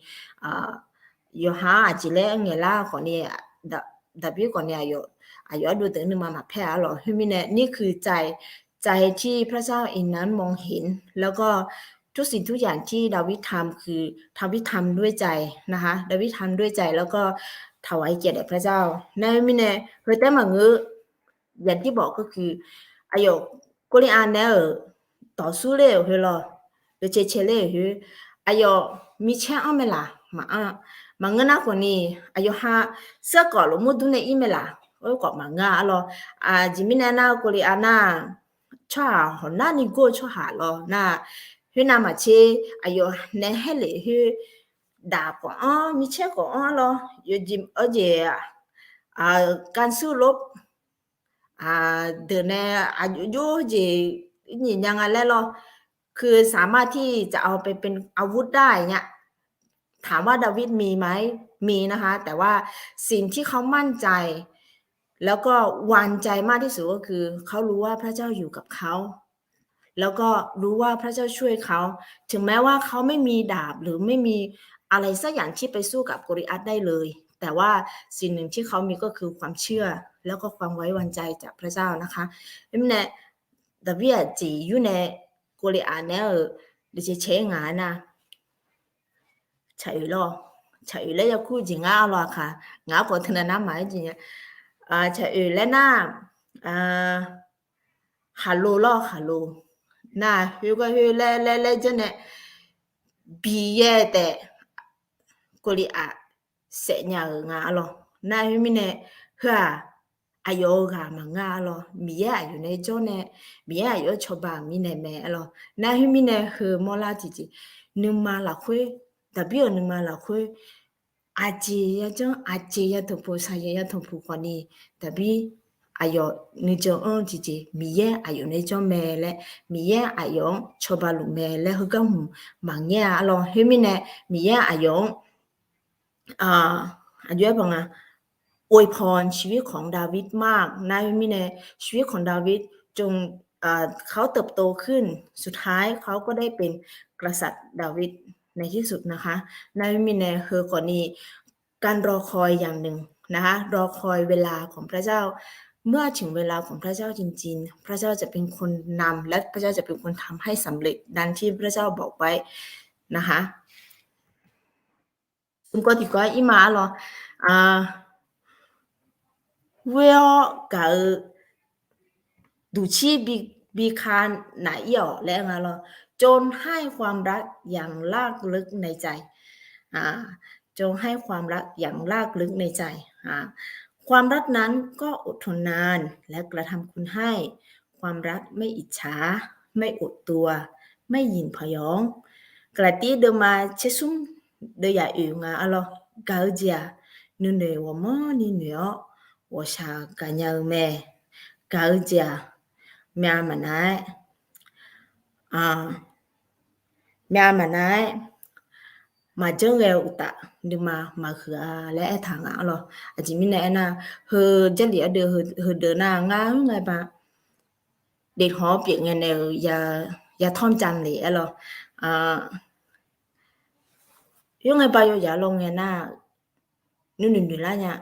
โยหาอาจิเลงเงล่าคนนี้ดับบี้คนนี้อายุอาดูเตอนึมาแพ้หรอมินานี่คือใจที่พระเจ้าเองนั้นมองเห็นแล้วก็ทุกสิ่งทุกอย่างที่ดาวิดทำคือดาวิดทำด้วยใจนะคะดาวิดทำด้วยใจแล้วก็ถวายเกียรติแด่พระเจ้าในมินาเฮแต่มาเงออย่างที่บอกก็คืออายุกุลิอาเนี่ยต่อสู้เลยเหรอเดี๋ยวเฉยๆเลยอายุมีแช่อ้อมไหมล่ะมาเงินนะคนนี้อายุห้าเสื้อก่อนลงมุดดูในอีเมล่ะโอ้ยก่อนมาเงาหรอจิมินานากุลิอาน่าชอบหัวหน้านี่กูชอบหาหรอน่ะเฮนามาเชอายุเนี่ยให้เลยด่าก่อนมีแช่ก่อนหรออยู่จิมเจการสู้รบเดินในอายุเจนี่ยังไงแล้วหรอคือสามารถที่จะเอาไปเป็นอาวุธได้เนี่ยถามว่าดาวิดมีไหมมีนะคะแต่ว่าสิ่งที่เขามั่นใจแล้วก็วางใจมากที่สุดก็คือเขารู้ว่าพระเจ้าอยู่กับเขาแล้วก็รู้ว่าพระเจ้าช่วยเขาถึงแม้ว่าเขาไม่มีดาบหรือไม่มีอะไรสักอย่างที่ไปสู้กับโกลิอัทได้เลยแต่ว่าสิ่งหนึ่งที่เขามีก็คือความเชื่อแล้วก็ความไว้วางใจจากพระเจ้านะคะเนี่ยดาวิดจีอยู่ในโกลิอัทเนี่ยเดี๋ยวจะเชงานนะใช่หรอใช่แล้วจะคู่จริงอ่ะหรอค่ะงาพอถึงน้ำหมายจริงใช่แล้วนะฮัลโหลหรอฮัลโหลน่ะเฮ้ยก็เฮ้ยแล้วจะเนี่ยบีเย่แต่กุลีอาเสียงงาหรอน่ะเฮ้ยมิเนี่ยเฮ้ยอายุกามังงาหรอมีเย่อายุในจอเนี่ยมีเย่อายุชอบามีเนี่ยแม่หรอน่ะเฮ้ยมิเนี่ยเฮ้ยมอลาจีนึกมาละคุยแต่พี่นึกมาละคุยอาเจียจังอาเจียถูกพูดใช่ยังถูกพูดคนนี้แต่พี่อายุนี่จงจีมีเย่อายุในจอแม่และมีเย่อายุชอบาลูแม่และเขาก็มังเย่หรอเฮ้ยมิเนี่ยมีเย่อายุอายุเป็นไงอวยพรชีวิตของดาวิดมากนายมิเนี่ยชีวิตของดาวิดจงเขาเติบโตขึ้นสุดท้ายเขาก็ได้เป็นกษัตริย์ดาวิดในที่สุดนะคะนายมิเนี่ยเฮอก่อนนี้การรอคอยอย่างหนึ่งนะคะรอคอยเวลาของพระเจ้าเมื่อถึงเวลาของพระเจ้าจริงๆพระเจ้าจะเป็นคนนำและพระเจ้าจะเป็นคนทำให้สำเร็จดังที่พระเจ้าบอกไว้นะคะก็ดีกว่าอีมาหรอเวลกับดูชีบีคานไหนหยอและไงหรอจนให้ความรักอย่างลากลึกในใจจงให้ความรักอย่างลากลึกในใจความรักนั้นก็อดทนนานและกระทำคุณให้ความรักไม่อิจฉาไม่อดตัวไม่หยิ่งพยองกระตีเดิมาเชซุ่มเดียอยู่งาอะไรกาเจียนูเนวมอนี่เนียว我想干娘妹高家苗们来苗们来มาเจอเอวตะดึมาคือและทางอ่ะหรออาจจะมีแน่นะเฮอจะเหลียเดือเฮอเดินหน้างาไงปะเด็กหอเปียกเงินเนอย่าท่อมจันเลยหรอยังไงไปอย่าลงเงินหน้านู่นๆแล้วเนี่ย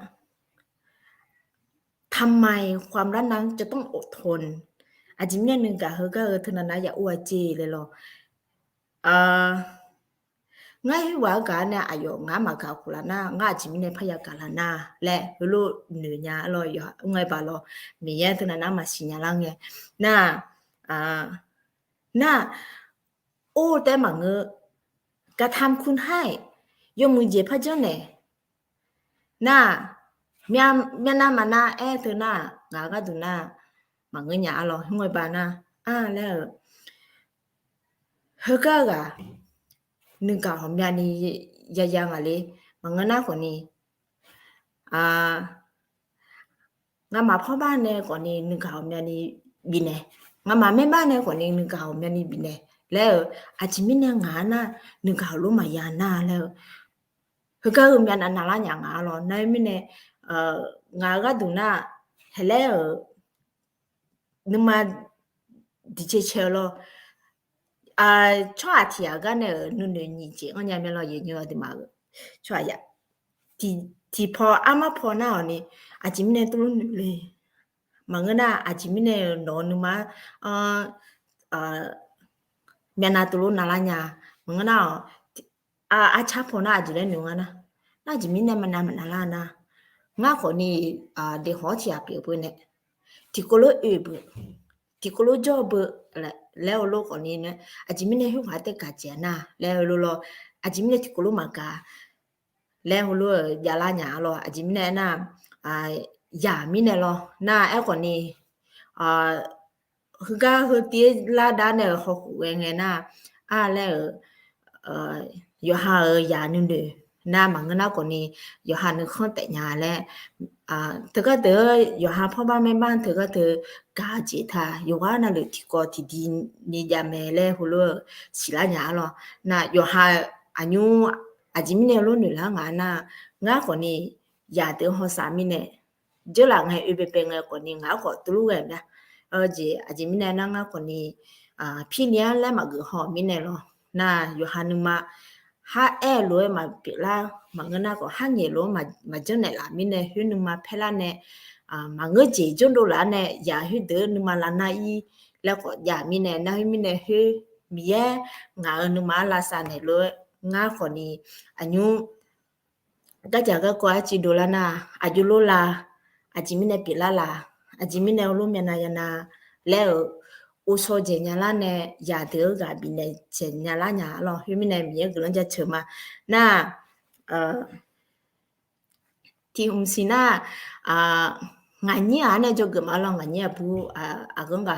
ทำไมความรักนั้นจะต้องอดทนอาจจะมีหนึ่งกะเฮอก็เธอนะอย่าอวดจีเลยหรอง่ายว่ากันเนี่ยอายุงามากับคุณนะง่ายจิมิเนี่ยพยากาลนะและรู้เหนือเนี่ยรอยง่ายบาลมีเยอะตัวนั้นมาสิญญาลังเงน่ะโอ้แต่มังเงกระทำคุณให้ยมือเจ็บพระเจ้าเนี่ยน่ะเมียน่ามาน่ะเธอน่ะงาก็ตัวน่ะมังเงเนี่ยรอง่ายบานะแล้วเฮก็กะนึงกะหอมยานี่ยังอะไรมังน่าคนนี้งามาพ่อบ้านเนี่ยก่อนนี้นึงกะหอมยานี่บินเนี่ยงามาแม่บ้านเนี่ยก่อนนี้นึงกะหอมยานี่บินเนี่ยแล้วอาจจะมีเนี่ยงาน่ะนึงกะรู้มายาน่ะแล้วเฮก็ยานาละอย่างงาหรอในมิเนี่ย งาก็ดูน่ะเฮเลนึมาดิเชเชลชออาทียก็เนี่ยนู่นนี่เจอันยามเราเยอะๆดิมาชออยากที่พออามาพอน่ะนี่อาจิมเนี่ยตุลุนเลยมังนะอาจิมเนี่ยนอนนึมาอ่าอ่าเมียนาตุลุนาลาญามังนะอาชาพอน่ะอาจิเลยนึงนะน่าจิมเนี่ยมันลานะงาคนนี้เดี๋ยวหัวที่อาเปียปุ่นเนี่ยที่ก็รู้บุที่ก็รู้จอบแล้วโลกคนนี้เนี่ยอาจิมเนี่ยหัวแต่กาเจนะแล้วโลอาจิมเนี่ยที่ก็รู้มากาแล้วโลยาลาญาโลอาจิมเนี่ยนะยามิเนี่ยโลน่าไอ้คนนี้คือก็คือที่ลาดานเนี่ยเขาคุยไงนะแล้วอยู่หายานึงเด้น่ามังนะคนนี้อยู่หานึงข้อแต่ยาแล้วเธอก็เธออยู่หาพ่อบ้านแม่บ้านเธอก็เธอกาจิตาอยู่ว่านั่นเลยที่ก็ที่ดีนี่ยาแม่แล้วหัวเราสิลาญาโลน่ะอยู่หาอายุอาจิมเนี่ยรู้หนึ่งแล้วงานน่ะงาคนนี้ยาเธอหัวสามีเนี่ยเจอหลังให้เป็นไงคนนี้งาก็ตุลุกันนะจีอาจิมเนี่ยนั่งคนนี้พี่เนี่ยแล้วมาคือหอมิเนี่ยโลน่ะอยู่หานึงมาha lo ma pila mangana ko ha nye lo ma jone la mine hu nu ma phela ne ma ngo ji jon do la ne ya hu de nu ma la na yi la ko ya mine na hu mine hu mi ye nga nu ma la sa ne lo nga ko ni anyu ka ja ka ko a chi do la na a ju lo la a ji mine pila la a ji mine lo me na ya na le o so je nya la ne ya de ga bi ne je nya la nya lo hu mi ne mi ye glan ja che ma na ti um si na nga ni a ne jo ge ma lo nga ni bu gong ga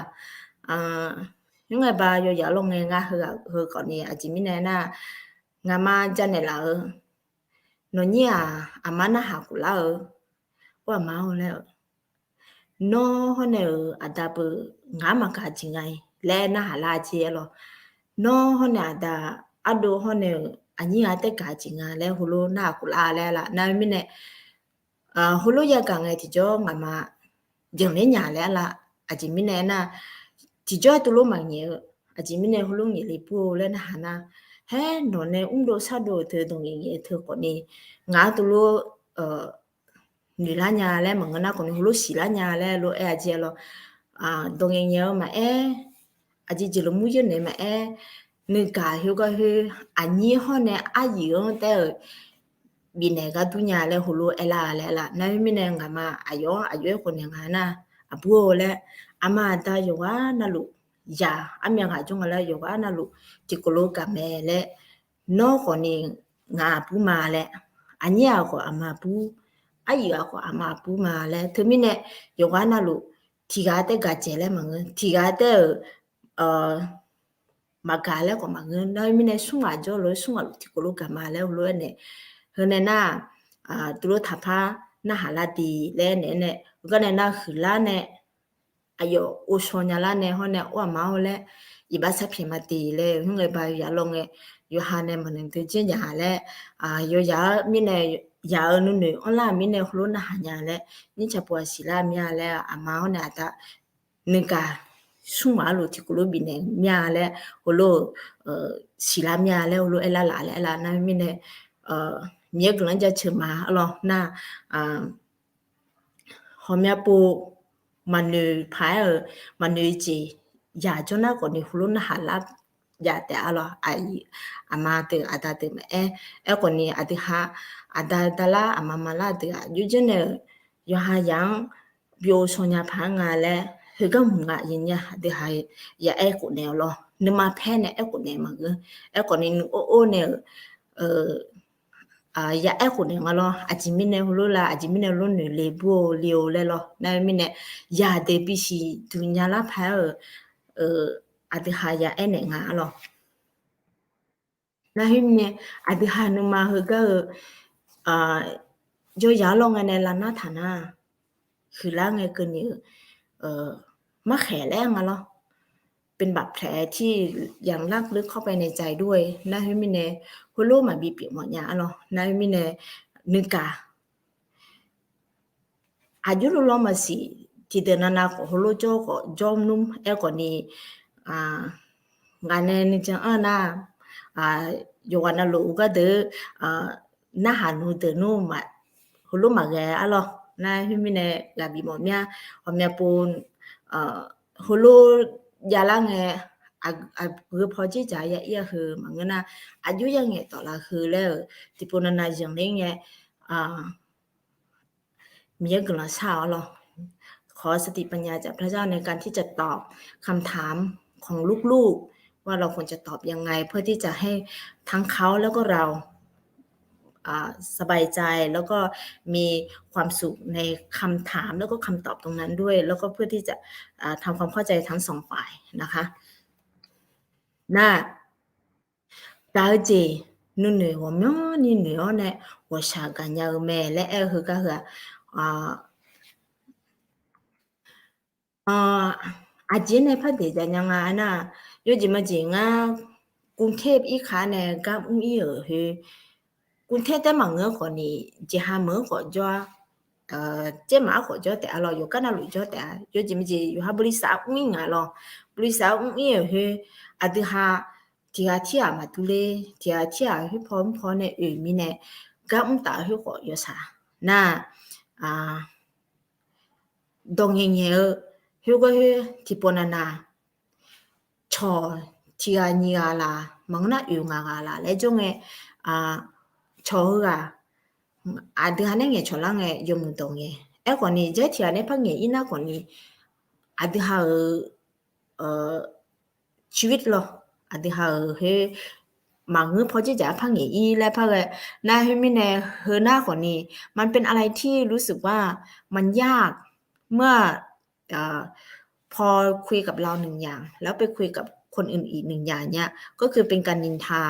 yu nga ba yo ya lo nge nga he ko ni a ji mi ne na nga ma ja ne la no ni a ma na ha ku la wa ma ho le no ho ne adabu nga ma ka ji ngai le na hala ji lo no ho ne ada ado ho ne anyi a te ka ji nga le hu lo na ku la le la na mi ne hu lo ya ka ngai ti jo nga ma jeng le nya le la a ji mi ne na ti jo tu lo ma nye a ji mi ne hu lo ngi le pu le na ha na he no ne do sa do te dong ye te ko ni nga tu lo ni la nya le ma ngana ko ni lo si la nya le lo e a je lo dong ye ma a ji lo mu ye ne ma ni ka hu ga hu a ni ho ne a yi on te bi ne ga tu nya le hu lo e la na mi ne nga ma a yo ko ne nga na a bu le a ma ta yo wa na lo ya a mi ga jo la yo wa na lo ti ko lo ka me le no ko ni nga bu ma le a ni a ko a ma bu ai ko ama pu ma le thumi ne yoga na lu thiga te ga je le mang thiga te ma ga le ko mang na mi ne su ma jo lo su ma lu ti ko lo ga ma le lo ne he ne na tu lo tha pha na ha la ti le ne ga ne na khu la ne ayo o so nya la ne ho ne wa ma ho le i ba sa phi ma ti le hu nge ba ya lo nge yo ha ne ma ne te jin ya le yo ya mi ne ya nu ne ola mi ne hlo na ha nya le ni cha po si la mi ya le a ma ho na ta ni ka su ma lo ti ko lo bi ne mi ya le ho lo si la mi ya le ho lo e la na mi ne mi ye glan ja che ma lo na ho mya po ma ne pha ma ne ji ya jo na ko ni hlo na ha la ya te alo ai ama te ata te me ko ni ati ha ada dala ama mala te ju je ne yo ha yang bio so nya pha nga le he ga mu nga yin ya de ha ya ko ne lo ni ma phe ne ko ne ma ko ni o ne ya ko ne nga lo a ji mi ne lo la a ji mi ne lo ne le bo le o le lo na mi ne ya de bi si du nya la pha ati ha ya ene nga lo na him ne ati ha nu ma he ga jo ya lo nga ne la na tha na khu la nge ke ni maแขแรงอะเนาะเป็นบาดแผลที่ยังลากลึกเข้าไปในใจด้วยนะฮิมิเนฮุโลมาบีเปียหมอญาเนาะนะฮิมิเนนึกะ อายุรู้ล้อมาสิที่เดินนาก็ฮัลโหลโจก็จอมนุ่มก็นี่งานนี้จังน่ะอยู่วันนั้นลูกก็เด้น่าหานูเดินนู่มาฮัลโหลมาแกอะไรน่าพี่มีเนี่ยลาบีหมดเนี่ยปูนฮัลโหลยาละไงคือพอจีจ่ายเยอะคือมันก็น่ะอายุยังไงต่อละคือแล้วที่ปูนน่ะจังเลยไงมีเยอะกันละสาวหรอขอสติปัญญาจากพระเจ้าในการที่จะตอบคำถามของลูกๆว่าเราควรจะตอบยังไงเพื่อที่จะให้ทั้งเขาแล้วก็เราสบายใจแล้วก็มีความสุขในคำถามแล้วก็คำตอบตรงนั้นด้วยแล้วก็เพื่อที่จะทำความเข้าใจทั้งสองฝ่ายนะคะ那大姐นู่นเนี่ยว่ามั้งนี่เนี่ยเนี่ยว่าชากันยาวแม่และคือก็คืออาจจะในประเทศยังไงนะ요즘은กรุงเทพอีกค่ะเนี่ยก็มีคือกรุงเทพแต่มังเงอคนนี้จะหาเมืองก็จะเจ้ามาก็จะแต่เราอยู่กันเราจะแต่요즘은อยู่หาบริษัทอุ้งอ่ะหรอบริษัทอุ้งคืออาจจะหาที่มาดูเลยที่คือพร้อมเนี่ยมีเนี่ยก็ตาคือก็อยู่ซะน่ะตรงเงี้ยคือก็คือที่ปนน่ะชอที่นี่ล่ะมังน่ะอยู่งาล่ะแล้วจงชอก็อาจจะหาเนี่ยชอละเงี้ยยมตรงเงี้ยคนนี้เจ้าที่เนี่ยพังเงี้ยอีน่ะคนนี้อาจจะหาชีวิตหรออาจจะหาคือมังเงือพอจะพังเงี้ยอีแล้วพังเลยน่าให้มีเนี่ยเฮอหน้าคนนี้มันเป็นอะไรที่รู้สึกว่ามันยากเมื่อพอคุยกับเราหนึ่งอย่างแล้วไปคุยกับคนอื่นอีกหนึ่งอย่างเนี่ยก็คือเป็นการนินทา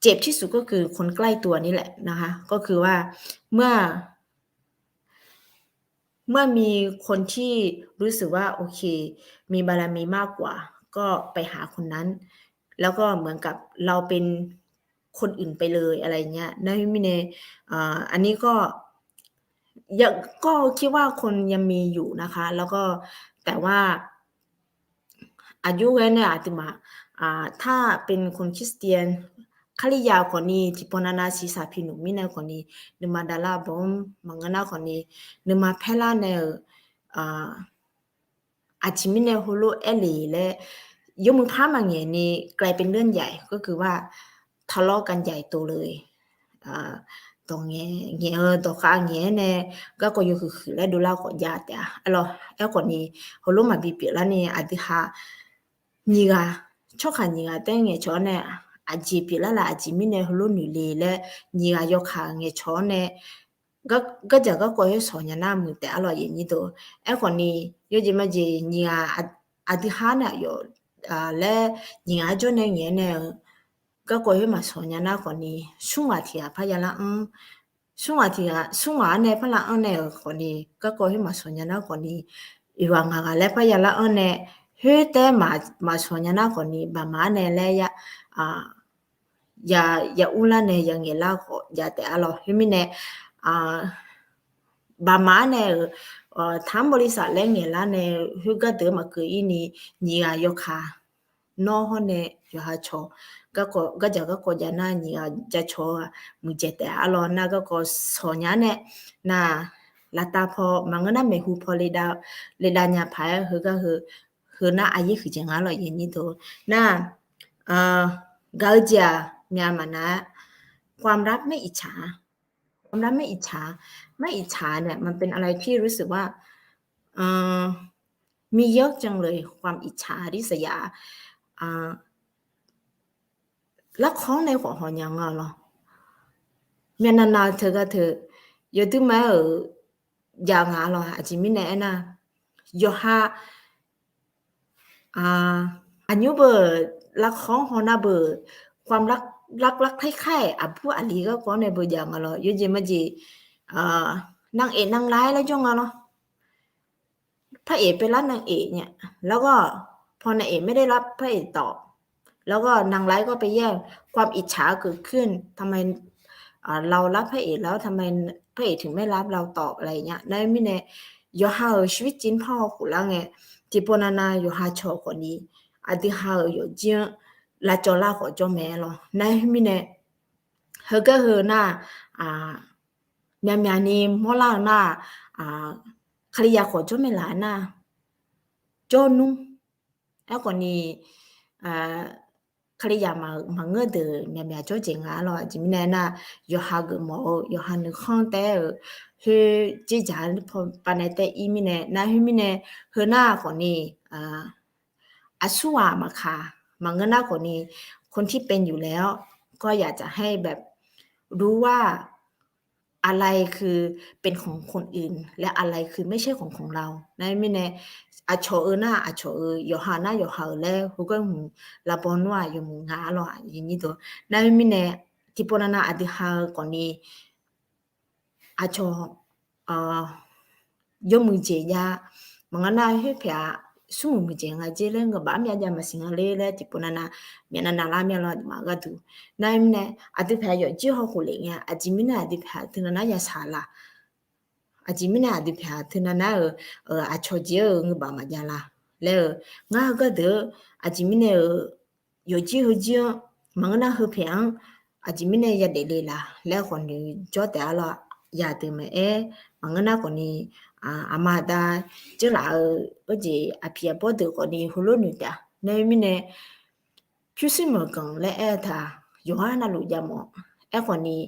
เจ็บที่สุดก็คือคนใกล้ตัวนี่แหละนะคะก็คือว่าเมื่อมีคนที่รู้สึกว่าโอเคมีบารมีมากกว่าก็ไปหาคนนั้นแล้วก็เหมือนกับเราเป็นคนอื่นไปเลยอะไรเงี้ยนะมิเนอันนี้ก็ยังก็คิดว่าคนยังมีอยู่นะคะแล้วก็แต่ว่าอายุเนี่ยอาจจะมาถ้าเป็นคนคริสเตียนคริยาคนนี้ที่ปนนาสีสาพินุมินะคนนี้นึมาดาลาบอมมังนาคนนี้นึมาเพลาเนี่ยอาจจะมีเนี่ยฮัลโหลและยมพามาเนี่ยนี่กลายเป็นเรื่องใหญ่ก็คือว่าทะเลาะกันใหญ่โตเลยตรงเงี้ยตัวข้างเงี้ยเนี่ยก็อยู่คือแล้วดูเล่าก็ยาแต่แล้วคนนี้ฮัลโหลมาบีเปียแล้วเนี่ยอาจจะหานี่ก็ชอบขันนี่ก็แต่เงี้ยชอบเนี่ยอาจจะเปียแล้วล่ะอาจจะมีเนี่ยฮัลโหลหนุ่ยเลยและนี่ก็ยกขาเงี้ยชอบเนี่ยก็จะก็ให้สอนยาหน้ามือแต่อย่างนี้ตัวคนนี้요즘은นี่ก็อาจจะหาเนี่ยอยู่และนี่ก็จนเนี่ยก็ให้มาสอนยาหน้าคนนี้ช่วงที่พยาละช่วงเนี่ยพละเนี่ยคนนี้ก็ให้มาสอนยาหน้าคนนี้อีวังก็และพยาละเนี่ยเฮ้แต่มาสอนยาหน้าคนนี้บามาเนี่ยและอย่าอุลาเนี่ยยังเงี้ยละก็อย่าแต่ให้มีเนี่ยบามาเนี่ยทำบริษัทเล่นเงี้ยละเนี่ยคือก็เดิมมาคือนี่ก็ยกค่ะน้องเนี่ยอยู่หาชอก็จะก็จะน่านี่จะชอมึงเจแต่น่าก็สอนยาเนี่ยน่ะลาตาพอมันก็น่าไม่หูพอเลยดาเนี่ยพายคือน่าอายุคือจังอย่างนี้ตัวน่ะกาลจีเนี่ยมันนะความรักไม่อิจฉาไม่อิจฉาเนี่ยมันเป็นอะไรที่รู้สึกว่ามีเยอะจังเลยความอิจฉาริษยาแล้วของในหัวหอนยังเหรอเมียนาเธอก็เธออยู่ที่มาอย่างเหรออาจจะมีแน่นะอยู่หาอันนี้เบอร์รักของหอนาเบอร์ความรักคล้ายๆผู้อลีก็ของในเบอร์อย่างเหรออยู่จีมาจีนางเอกนางร้ายแล้วจังเหรอพระเอกไปรับนางเอกเนี่ยแล้วก็พอนางเอกไม่ได้รับพระเอกตอบแล้วก็นางร้ายก็ไปแย่งความอิจฉาเกิดขึ้นทำไม เรารับพระเอกแล้วทำไมพระเอกถึงไม่รับเราตอบอะไรเงี้ยนั่นไม่แน่ยอฮาชีวิตจริงพ่อกูแล้วไงที่ปนนายอฮาชอคนนี้อดีฮาอยู่จริงลาจอลาขอจอแม่หรอนั่นไม่แน่เฮก็เฮน่ะမြန်นี่มอลาน่ะคลียาขอจอแม่หลานน่ะจอนุ่งแล้วคนนี้คลียามาเงือเดမြန်จอจริงอ่ะหรอจิมิแน่น่ะยอฮาก็มอยอฮานึกข้างแต่เฮจีจานพอปานแต่อีมิแน่นะฮิมิแน่เฮน่ะคนนี้อาชัวมาค่ะมาเงินหน้าคนนี้คนที่เป็นอยู่แล้วก็อยากจะให้แบบรู้ว่าอะไรคือเป็นของคนอื่นและอะไรคือไม่ใช่ของเรานั่นไม่แน่อาโชเอน่าอาโชเอยอฮาน่ายอฮาแล้วฮูก็หูลาบอนว่าอยู่มึงหาหรออย่างนี้ตัวนั่นไม่แน่ที่ปนนาอดีฮาคนนี้อาโชยมือเจียมังนาเฮเปียสุมือเจียงาเจเลงก็บ้ามีอาจารย์มาสิงห์เลยที่ปนนามีนานาลามีอะไรมาก็ดูนั่นเนี่ยอดีเปียอยู่จีฮอคุเลงอ่ะอาจิมินาอดีเปียถึงนั้นยาสาละอาจิมินาอดีเปียถึงนั้นอาชอเจียงบ้ามาจาละแล้วงาก็เด้ออาจิมินาอยู่จีฮจีมังนาเฮเปียงอาจิมินายาเดลีละแล้วคนนี้จอดแต่ละยาเติมมังนาคนนี้อามาดาจะละจีอภิยาบดคนนี้ฮัลโหลนี่จ้ะในมินพิสิมกังและท่ายอฮานาลุยามอคนนี้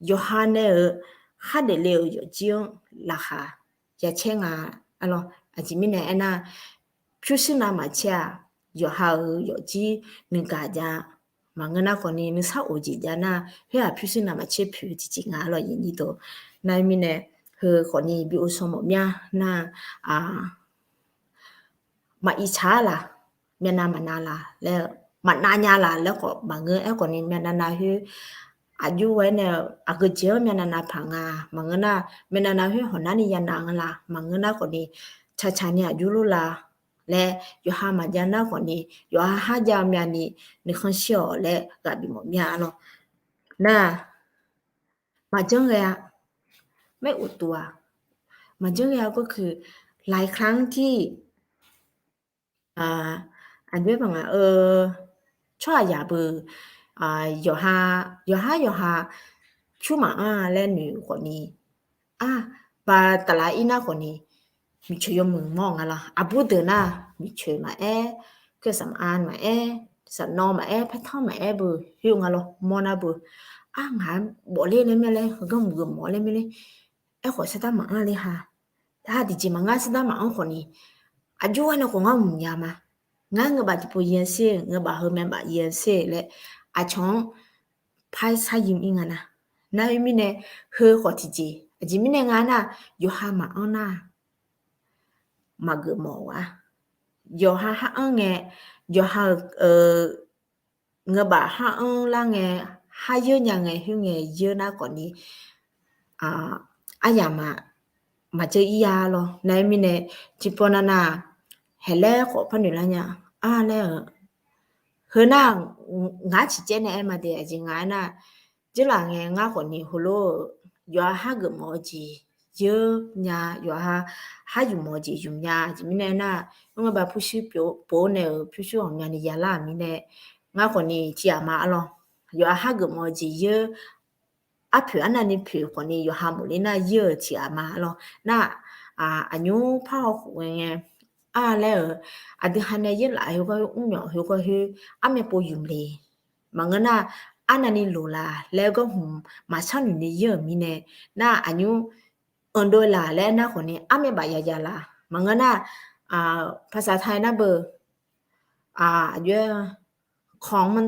ยอฮานะฮัดเดลีอยู่จีงละค่ะยาเชงอะไรอาจิมินายน่ะพิสินามาเชียยอฮาอยู่จีนึกอาจจะมังนาคนนี้นึกสาวจีจานะเฮียพิสินามาเชียผิวจริงๆอะไรอย่างนี้ตัวในมินเฮคนนี้บิวสมมีน่ะมาอิจฉาล่ะเมียนามานาล่ะแล้วมานาญาล่ะแล้วก็บางเงินคนนี้เมียนานาเฮอายุไว้เนี่ยอากุเจียวเมียนานาพังมังนาเมียนานาเฮหัวหน้านี่ยันนางล่ะมังนาคนนี้ชาเนี่ยอายุรู้ล่ะและยอฮามาจานาคนนี้ยอฮาจามีนี่นึกขันเชียวและกับบิโมมีเนาะน่ะมาจังเลยไม่อุดตัวมาจังเลยก็คือหลายครั้งที่อันเว้บังช่วยอย่าเบอยอฮชูมาและหนูคนนี้บาตลาอีน่าคนนี้มีช่วยมึงมองอะไรบูเดน่ะมีช่วยมาก็สำอานมาสันนอมาพัฒนามาบูหิวงาลมอนาบูงานบ่เล่นเลยไม่เลยก็มึงหมอเลยไม่เลยขอสตาร์มาเลยค่ะถ้าดิจิมังงาสตาร์มาคนนี้อายุวันก็งามึงยามางานก็บาที่พูดยังเสียงบาเฮแม่บายังเสียเลยชงพายสายิมอิงนะนั่นมิเนี่ยเฮขอที่จีจิมิเนี่ยงานอยู่หามาน่ะมาเกมวะอยู่หาอยู่หาบาหาล่างหาเยอะยังหิวเยอะนะก่อนนี้อย่างมาเจออียาหรอในมิเนี่ยจิปนานาเฮเลขอพันอยู่แล้วเนี่ยแล้วเฮน่างาชิเจเนี่ยมาเดียจริงงาน่ะจิหลังงาคนนี้ฮัลโหลอยู่หาเกมอจีเยอะเนี่ยอยู่หาอยู่มอจีอยู่เนี่ยจิมิเนี่ยน่ะงาแบบผู้ชื่อโปเนี่ยผู้ชื่อของเนี่ยนี่ยาล่ามิเนี่ยงาคนนี้ที่มาหรออยู่หาเกมอจีเยอะผิวอันนั้นนี่ผิวคนนี้อยู่หาหมดเลยน่ะเยอะที่มาหรอน่ะอายุพ่อของเนี่ยแล้วอดีฮันเนี่ยละเฮก็อุ้งเหรอเฮก็เฮเมปยุมเลยมังนะอันนั้นนี่โลลาแล้วก็หุมมาช่างอยู่ในเยอะมีเนี่ยน่ะอายุอันโดลาแล้วน่ะคนนี้เมบายาละมังนะภาษาไทยนะเบอร์เยอะของมัน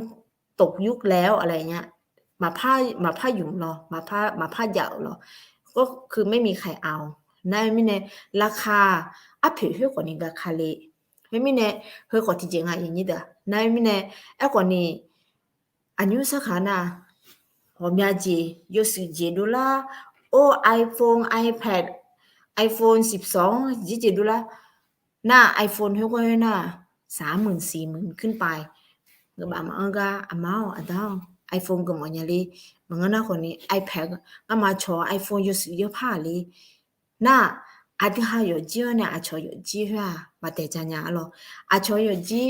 ตกยุคแล้วอะไรเงี้ยมาผ้าหยุ่มหรอมาผ้ายาวหรอก็คือไม่มีใครเอานั่นไม่เนี่ยราคาผิวเฮกว่านี้ก็คาเลไม่เนี่ยเฮกว่าที่จริงอย่างนี้เด้อนั่นไม่เนี่ยกว่านี้อันยุสักขนาดหอมยาจียูสิเจดูละiPhone iPad iPhone 12จีดูละน่ะ iPhone เฮกว่าน่ะ30,000 40,000ขึ้นไปเงบามาก็อามาดาว iPhone ก็มันยังเลยมันก็น่าคนนี้ iPad ก็มาชอ iPhone อยู่สิอยู่ผ้าเลยน่าอาทิตย์หาอยู่จีเนี่ยอาชออยู่จีเหรอมาแต่จันยาหรออาชออยู่จี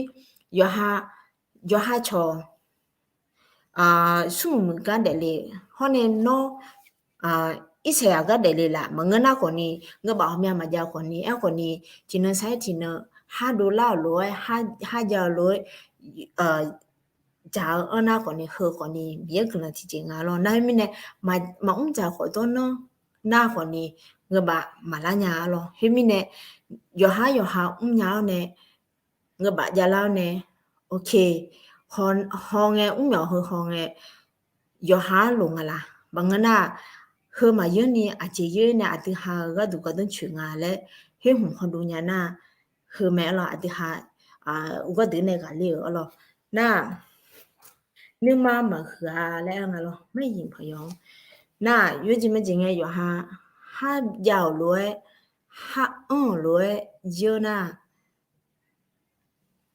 อยู่หาชอสุ่มกันเดเลยฮอเนี่ยโนอีเสียก็เดเลยล่ะมันก็น่าคนนี้ก็บอกเมียมาเจ้าคนนี้คนนี้ที่นั่นใช้ที่นั่น$5เลย5เลยจะน่าคนนี้คนนี้เบี้ยกันที่จริงอ่ะเรานั่นไม่เนี่ยมาจะขอตัวเนาะน่าคนนี้ก็บอกมาละเนี่ยเราเฮ้ยไม่เนี่ยอยู่หาเนี่ยก็บอกจะเล่าเนี่ยโอเคhòn nghe nhỏ hơn hòn nghe do há luôn à la bằng ngân hơn mà dưới ni chỉ dưới nè từ hà cái đủ cái đơn chuyện à lẽ hết hùng hòn đồ nhà na hơn mẹ là từ hà cái thứ này cái liệu lo na nhưng mà khử lẽ là lo mấy gì phải không na dưới chỉ mấy gì nghe do ha giàu lúa ha lúa dưa na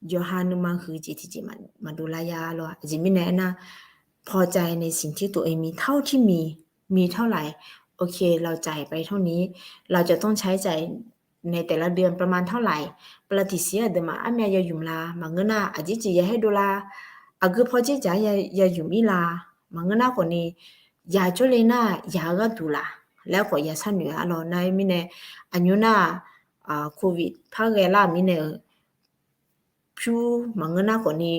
ยอฮานุมาคือจิมาดูแลยาหรอจิมิแนะนะพอใจในสิ่งที่ตัวเองมีเท่าที่มีเท่าไหร่โอเคเราจ่ายไปเท่านี้เราจะต้องใช้จ่ายในแต่ละเดือนประมาณเท่าไหร่ปลาติเสียเดมาอเมียยายุ่มลามังเงินอาจิจิยาให้ดูลาอากุพอจิจ่ายยายุ่มอีลามังเงินคนนี้ยาจุเลน่ายาก็ดูลาแล้วก็ยาสั่นเหนือหรอนายมิเนอันยูน่าโควิดพาเกล่ามิเนพิวมังเงินคนนี้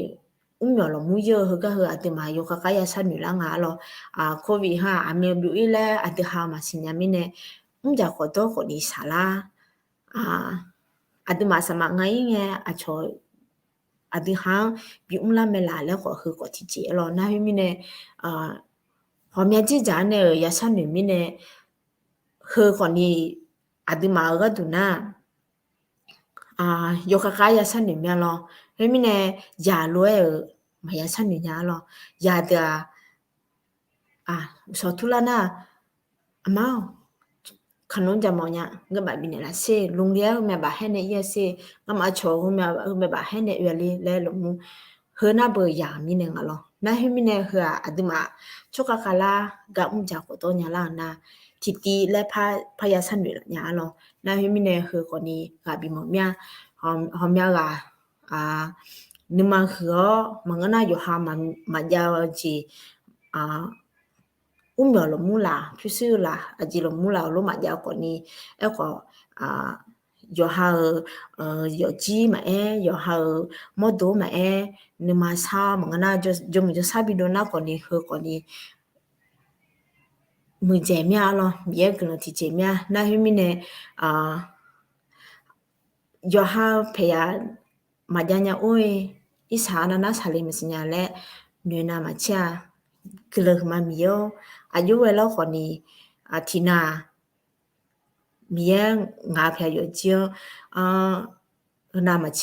เหรอมุเยอะก็อาจจะมาอยู่กับกายสันอยู่แล้วงาหรอโควิดอเมริกาอีแล้วอาจจะหามาสิญญามิเน่จะขอตัวคนนี้สาระอาจจะมาสมัครไงชอยอาจจะหาบิวละเมลาแล้วก็คือกที่เจหรอนะมิเน่พอมีจีจานเนี่ยยาสันอยู่มิเน่คนนี้อาจจะมาก็ดูนะอยู่กับกายสันอยู่มิหรอเฮ้ยมิเน่ยาล้วยมายาสันอยู่ยาหรอยาเดาสอทุลานะมาขนมจะมองเนี่ยก็แบบนี้ละเซ่ลุงเลี้ยงแม่บ้านให้เนี่ยเยอะเซ่ก็มาโชว์แม่บ้านให้เนี่ยเวลีแล้วลุงเฮือน่าเบื่อยามีเนี่ยงั้นหรอน่าให้มีเนี่ยเฮืออดีมาชุกกะลากับจากตัวเนี่ยล่ะนะทิตีและพยาสันอยู่เนี่ยหรอน่าให้มีเนี่ยเฮือคนนี้กับบิมเมียหอมยากะนึมาคือมันก็น่าอยู่หามันยาวจีเหรอมูลาพิสูจน์ละจีลมูลารู้มายาวกว่านี้ก็อยู่หาอยู่จีมาอยู่หาโมดูมานึมาซามันก็น่าจะมันจะซาบิโดน่ากว่านี้คือกว่านี้มือเจมีอะไรมีเอกลักษณ์ที่เจมีน่าให้มีเนี่ยอยู่หาพยามาจานยาโอ้ยอีสานน่าสาลีมิสิญญาเล่เนื้อนามาเชียกลักมามีโยอายุเวลาคนนี้ทีน่ามีงาพยาอยู่เจียวนามาเช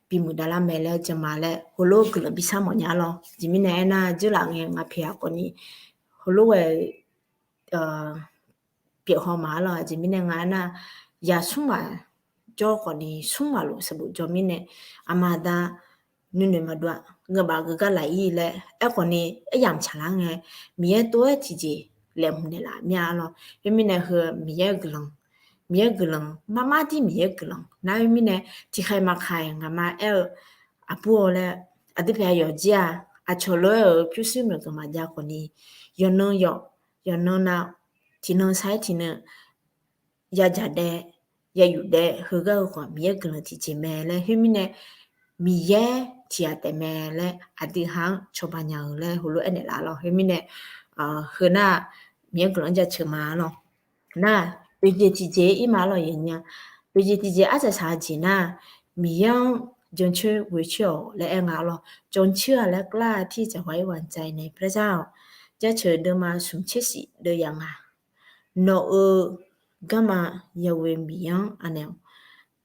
ปีมุดาลาเมลจะมาแล้วฮัลโหลกลับบิสามอนยาลอจิมิเน่น่าจุลังงาพยาคนนี้ฮัลโหลเปียหัวมาลอจิมิเน่งาน่ายาสุ่มจอคนนี้สุ่มลุสบุจอมิเน่อามาดานู่นมาด้วยเงาบากก็ไหลอีเลยคนนี้ยามฉลางไงมีตัวที่จีเล่มนี่ละมีอะไรเป็นมีเนี่ยคือมีกลังมาที่มีกลังนั่นมีเนี่ยที่ใครมาขายงามาปัวเลยอดีตยอจีชโลพิสูจน์เหมือนกับมาจากคนนี้ยอนนน่ะที่นใช้ที่เนี่ยยาจัดเดยาอยู่เดคือก็ความมีกลังที่จีแม่เลยเป็นมีเนี่ยมีที่อาจจะแม่และอดีตหางชาวบ้านอย่างเลยหัวรู้เนี่ยละเราเห็นมีเนี่ยคือน่ามีกลังจะเชื่อมาเนาะน่าวิจิตรเจอีมาเราอย่างเงี้ยวิจิตรเจอาจจะสาจีน่ามีอย่างจงเชื่อวิเชื่อและงาเราจงเชื่อและกล้าที่จะไว้วางใจในพระเจ้าจะเชิญเดินมาสมเชื่อสิเดียยังโนก็มาเยาว์มีอย่างอันเนี้ย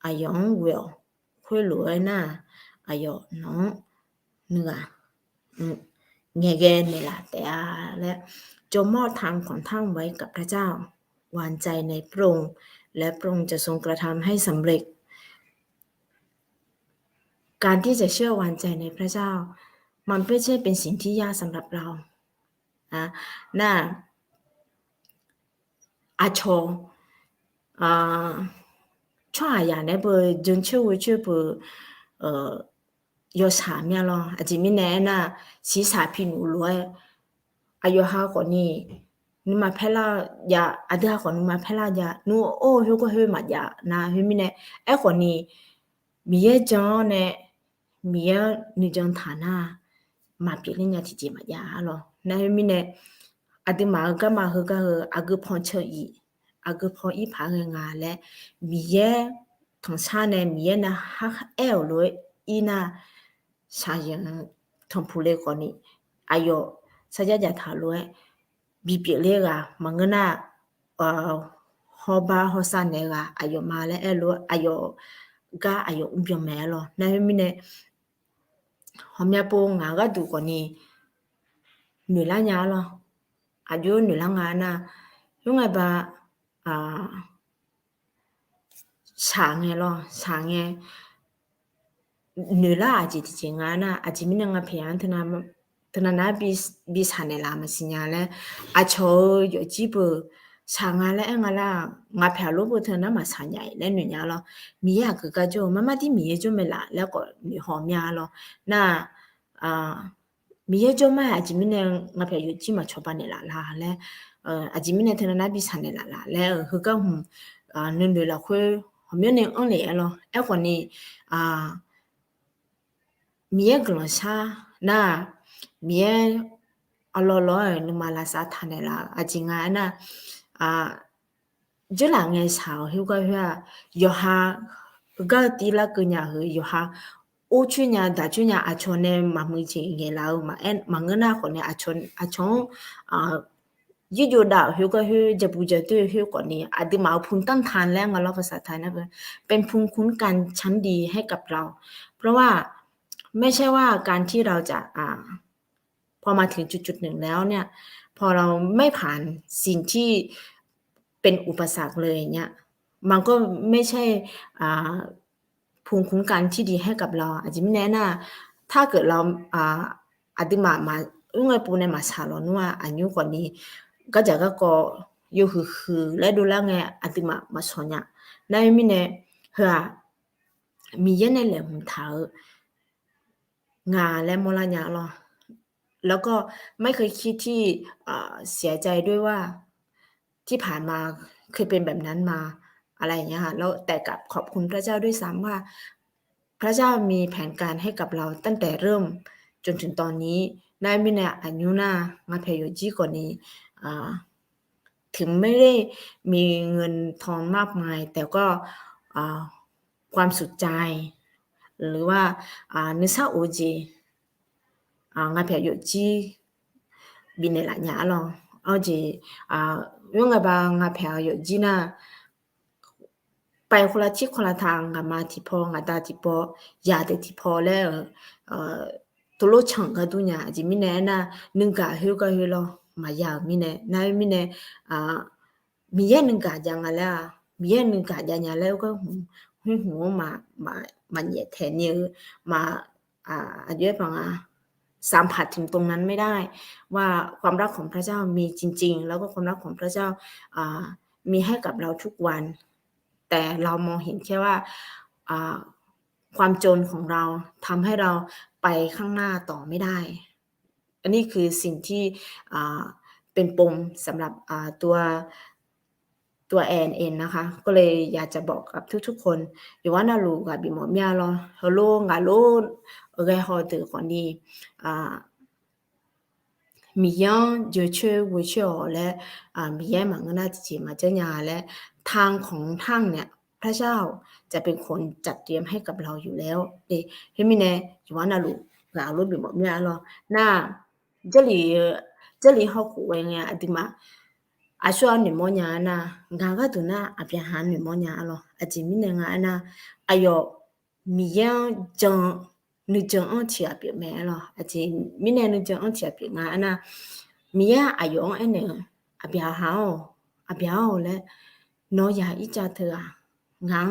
อายังเวลคุยรวยน่าอายอน้องเนื้อเงี้ยนี่แหละแต่และจงมอบทางของท่านไว้กับพระเจ้าวางใจในพระองค์และพระองค์จะทรงกระทำให้สำเร็จการที่จะเชื่อวางใจในพระเจ้า มันไม่ใช่เป็นสิ่งที่ยากสำหรับเรานะน่าอาโชอ่าช่วยอย่างนี้เบอร์จนช่วยช่วยเบอร์ยศหามีอะไรอาจจะมีแน่น่ะศีรษะพินุรวยอายุห้าคนนี้นูมาเพล่ายาอาทิตย์คนนูมาเพล่ายานูโอ้เฮก็เฮมาจานะเฮมีเนี่ยไอ้คนนี้มีเยจอนเนี่ยมีเยนิจงฐานะมาเปลี่ยนเนี่ยที่จะมาจาหรอนะเฮมีเนี่ยอาทิตย์มาก็มาเฮก็เฮอากุพอนเชยอากุพอนอีพางงาและมีเยทั้งชาเนี่ยมีเยนะฮักเอลเลยอีน่าชายังทำผู้เล่นคนนี้อายุสัจจะถาลุยบีเปเล่กะมังกน่าฮอบาฮอสันเนกะอายุมาแล้วเอลุอายุกะอายุอุ้มยมแม่หรอนั่นไม่เนี่ยฮอมยาปูงาก็ดูคนนี้หนุ่ยละยาหรออายุหนุ่ยละงาน่ะยังไงบ้าช้างไงหรอช้างไงหนุ่ยละอาจจะจริงงาน่ะอาจจะมีนางพยานทนานะบีสันเนลามาสิญญาแล้วอาชอยจีบช้างอะไรงาละงาพยาลูกเธอนะมาสัญญาแล้วหนุ่ยยาหรอมีอยากก็จะมาที่มีจะไม่ละแล้วก็หนุ่ยหอมยาหรอน่ะมีจะไม่อาจจะมีนางาพยาอยู่จีมาชอบปานเนลาละแล้วอาจจะมีนเธอนะบีสันเนลาละแล้วคือก็นึกดูแล้วคือหอมยาเนี่ยอันเลยหรอไอ้คนนี้มีกลัวชาน่ะมีอลอลอยนมาลาซาทานละอาจิงาน่ะจุลังไงสาวฮิวก็ว่าอยู่ฮะก็ตีละกุญญาหืออยู่ฮะโอชุญญาดาชุญญาอาชนเนมามือจิงเงลาวมามังเงินคนเนี่ยอาชนยูดาวฮิวก็ฮิวจะปูจะตัวฮิวก่อนนี้อาจจะมาพูนตั้งทานแล้วงาลภาษาไทยนะเป็นภูมิคุ้มกันชั้นดีให้กับเราเพราะว่าไม่ใช่ว่าการที่เราจะพอมาถึงจุดๆหนึ่งแล้วเนี่ยพอเราไม่ผ่านสิ่งที่เป็นอุปสรรคเลยเนี่ยมันก็ไม่ใช่ภูมิคุ้มกันที่ดีให้กับเราอาจจะไม่แน่นะถ้าเกิดเราอาจจะมาอุ้งไอปูในมาชาลอนัวอายุกว่านี้ก็จะก็อยู่คือและดูแลไงอาจจะมาสอนเนี่ยได้ไม่แน่เฮ้อมีเยอะในแหล่งของเท้างาและมลญะหรอแล้วก็ไม่เคยคิดที่เสียใจด้วยว่าที่ผ่านมาเคยเป็นแบบนั้นมาอะไรอย่างเงี้ยค่ะแล้วแต่กับขอบคุณพระเจ้าด้วยซ้ำว่าพระเจ้ามีแผนการให้กับเราตั้งแต่เริ่มจนถึงตอนนี้ได้ไม่แน่อายุหน้างาเพโยจีก่อนนี้ถึงไม่ได้มีเงินทองมากมายแต่ก็ความสุขใจหรือว่านิสาโอจีงาเพโยจีบินในหลายอย่างหรอเอาจียังไงบ้างงาเพโยจีน่ะไปคนละที่คนละทางกับมาที่พองาตาที่พอยาแต่ที่พอแล้วตัวรถช่างก็ดูเนี่ยจีมิเน่น่ะนึงกะเฮก็เฮลมายามิเน่นายมิเน่มีเย็นนึงกะจังอะไรมีเย็นนึงกะจังเนี่ยแล้วก็หัวมาเนี่ยแทนเนี่ยมาอายุปังสัมผัสถึงตรงนั้นไม่ได้ว่าความรักของพระเจ้ามีจริงๆแล้วก็ความรักของพระเจ้ามีให้กับเราทุกวันแต่เรามองเห็นแค่ว่าความจนของเราทำให้เราไปข้างหน้าต่อไม่ได้อันนี้คือสิ่งที่เป็นปมสำหรับตัวแอนเองนะคะก็เลยอยากจะบอกกับทุกๆคนอยู่ว่านาลูกับบิมอมียรอฮัลโหลงาโลเรฮอตือคนนี้มียังเยอะช่วยวิเชียและมีแย่มังนาจิมาเจ้าญาและทางของทางเนี่ยพระเจ้าจะเป็นคนจัดเตรียมให้กับเราอยู่แล้วเฮมิเนอยู่ว่านาลูกาโลบิมอมียรอน่า这里好苦哎呀，对吗？อาชัวหนึ่งโมญานะงาก็ตัวน่ะอาเปียหาหนึ่งโมญาหรออาจิมิเนงานะอายอมียังจังนึกจังอันที่อาเปียแม่หรออาจิมิเนนึกจังอันที่อาเปียงานะมียังอายออันเนี่ยอาเปียหาอาเปียเอาและน้อยาอีจ่าเธองัง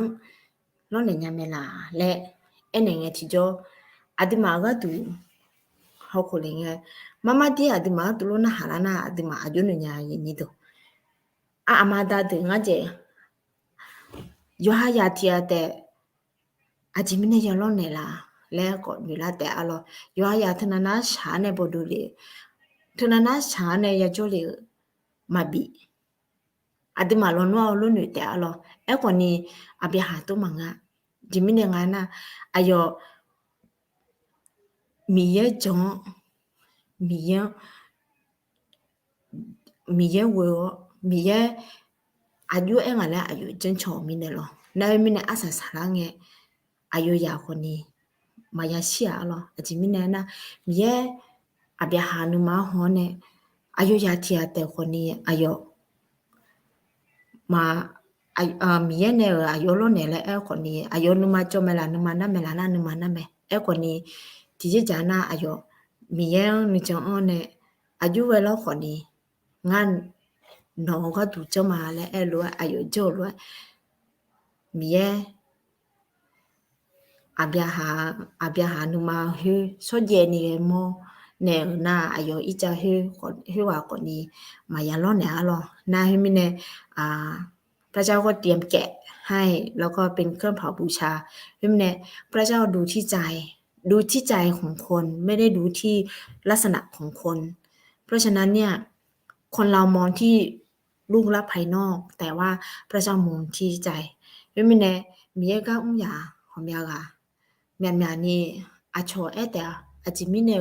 ล้อเนี่ยยามเมล่าและอันเนี่ยที่จ่ออาดิมาก็ตัว好可怜诶，妈妈爹的嘛，都那哈拉那的嘛，就那样你都阿妈的的我这有哈呀天的，阿姐们那样弄的啦，来个女啦的阿咯，有哈呀他那啥呢不都哩，他那啥呢也就哩嘛比。adi malo no lo nu te alo e ko ni abi ha to manga jimine ngana ayo miye jon miye wo miye ayo e ngala ayo jen cho mine lo na mine asa sarange ayo ya ko ni maya sia alo jimine na miye abi ha nu ma ho ne ayo ya ti ate ko ni ayo ma miye ne ayo lo ne le e ko ni ayo nu ma cho me la nu ma na me la na nu ma na me e ko ni ti je jana ayo miye ni cho ne ayo we lo ko ni ngan no ga tu cho ma le e lo ayo jo lo miye abia ha nu ma hu so je ni mo ne na ayo ija hu wa ko ni ma ya lo ne alo na hu mi ne พระเจ้าก็เตรียมแกะให้แล้วก็เป็นเครื่องเผาบูชาเพราะฉะนั้นพระเจ้าดูที่ใจของคนไม่ได้ดูที่ลักษณะของคนเพราะฉะนั้นเนี่ยคนเรามองที่รูปลักษณ์ภายนอกแต่ว่าพระเจ้ามองที่ใจเพราะฉะนั้นมีเอกาอุ้งยาของยากาแม่นๆนี่อาโชเอแต่อาจิมิเน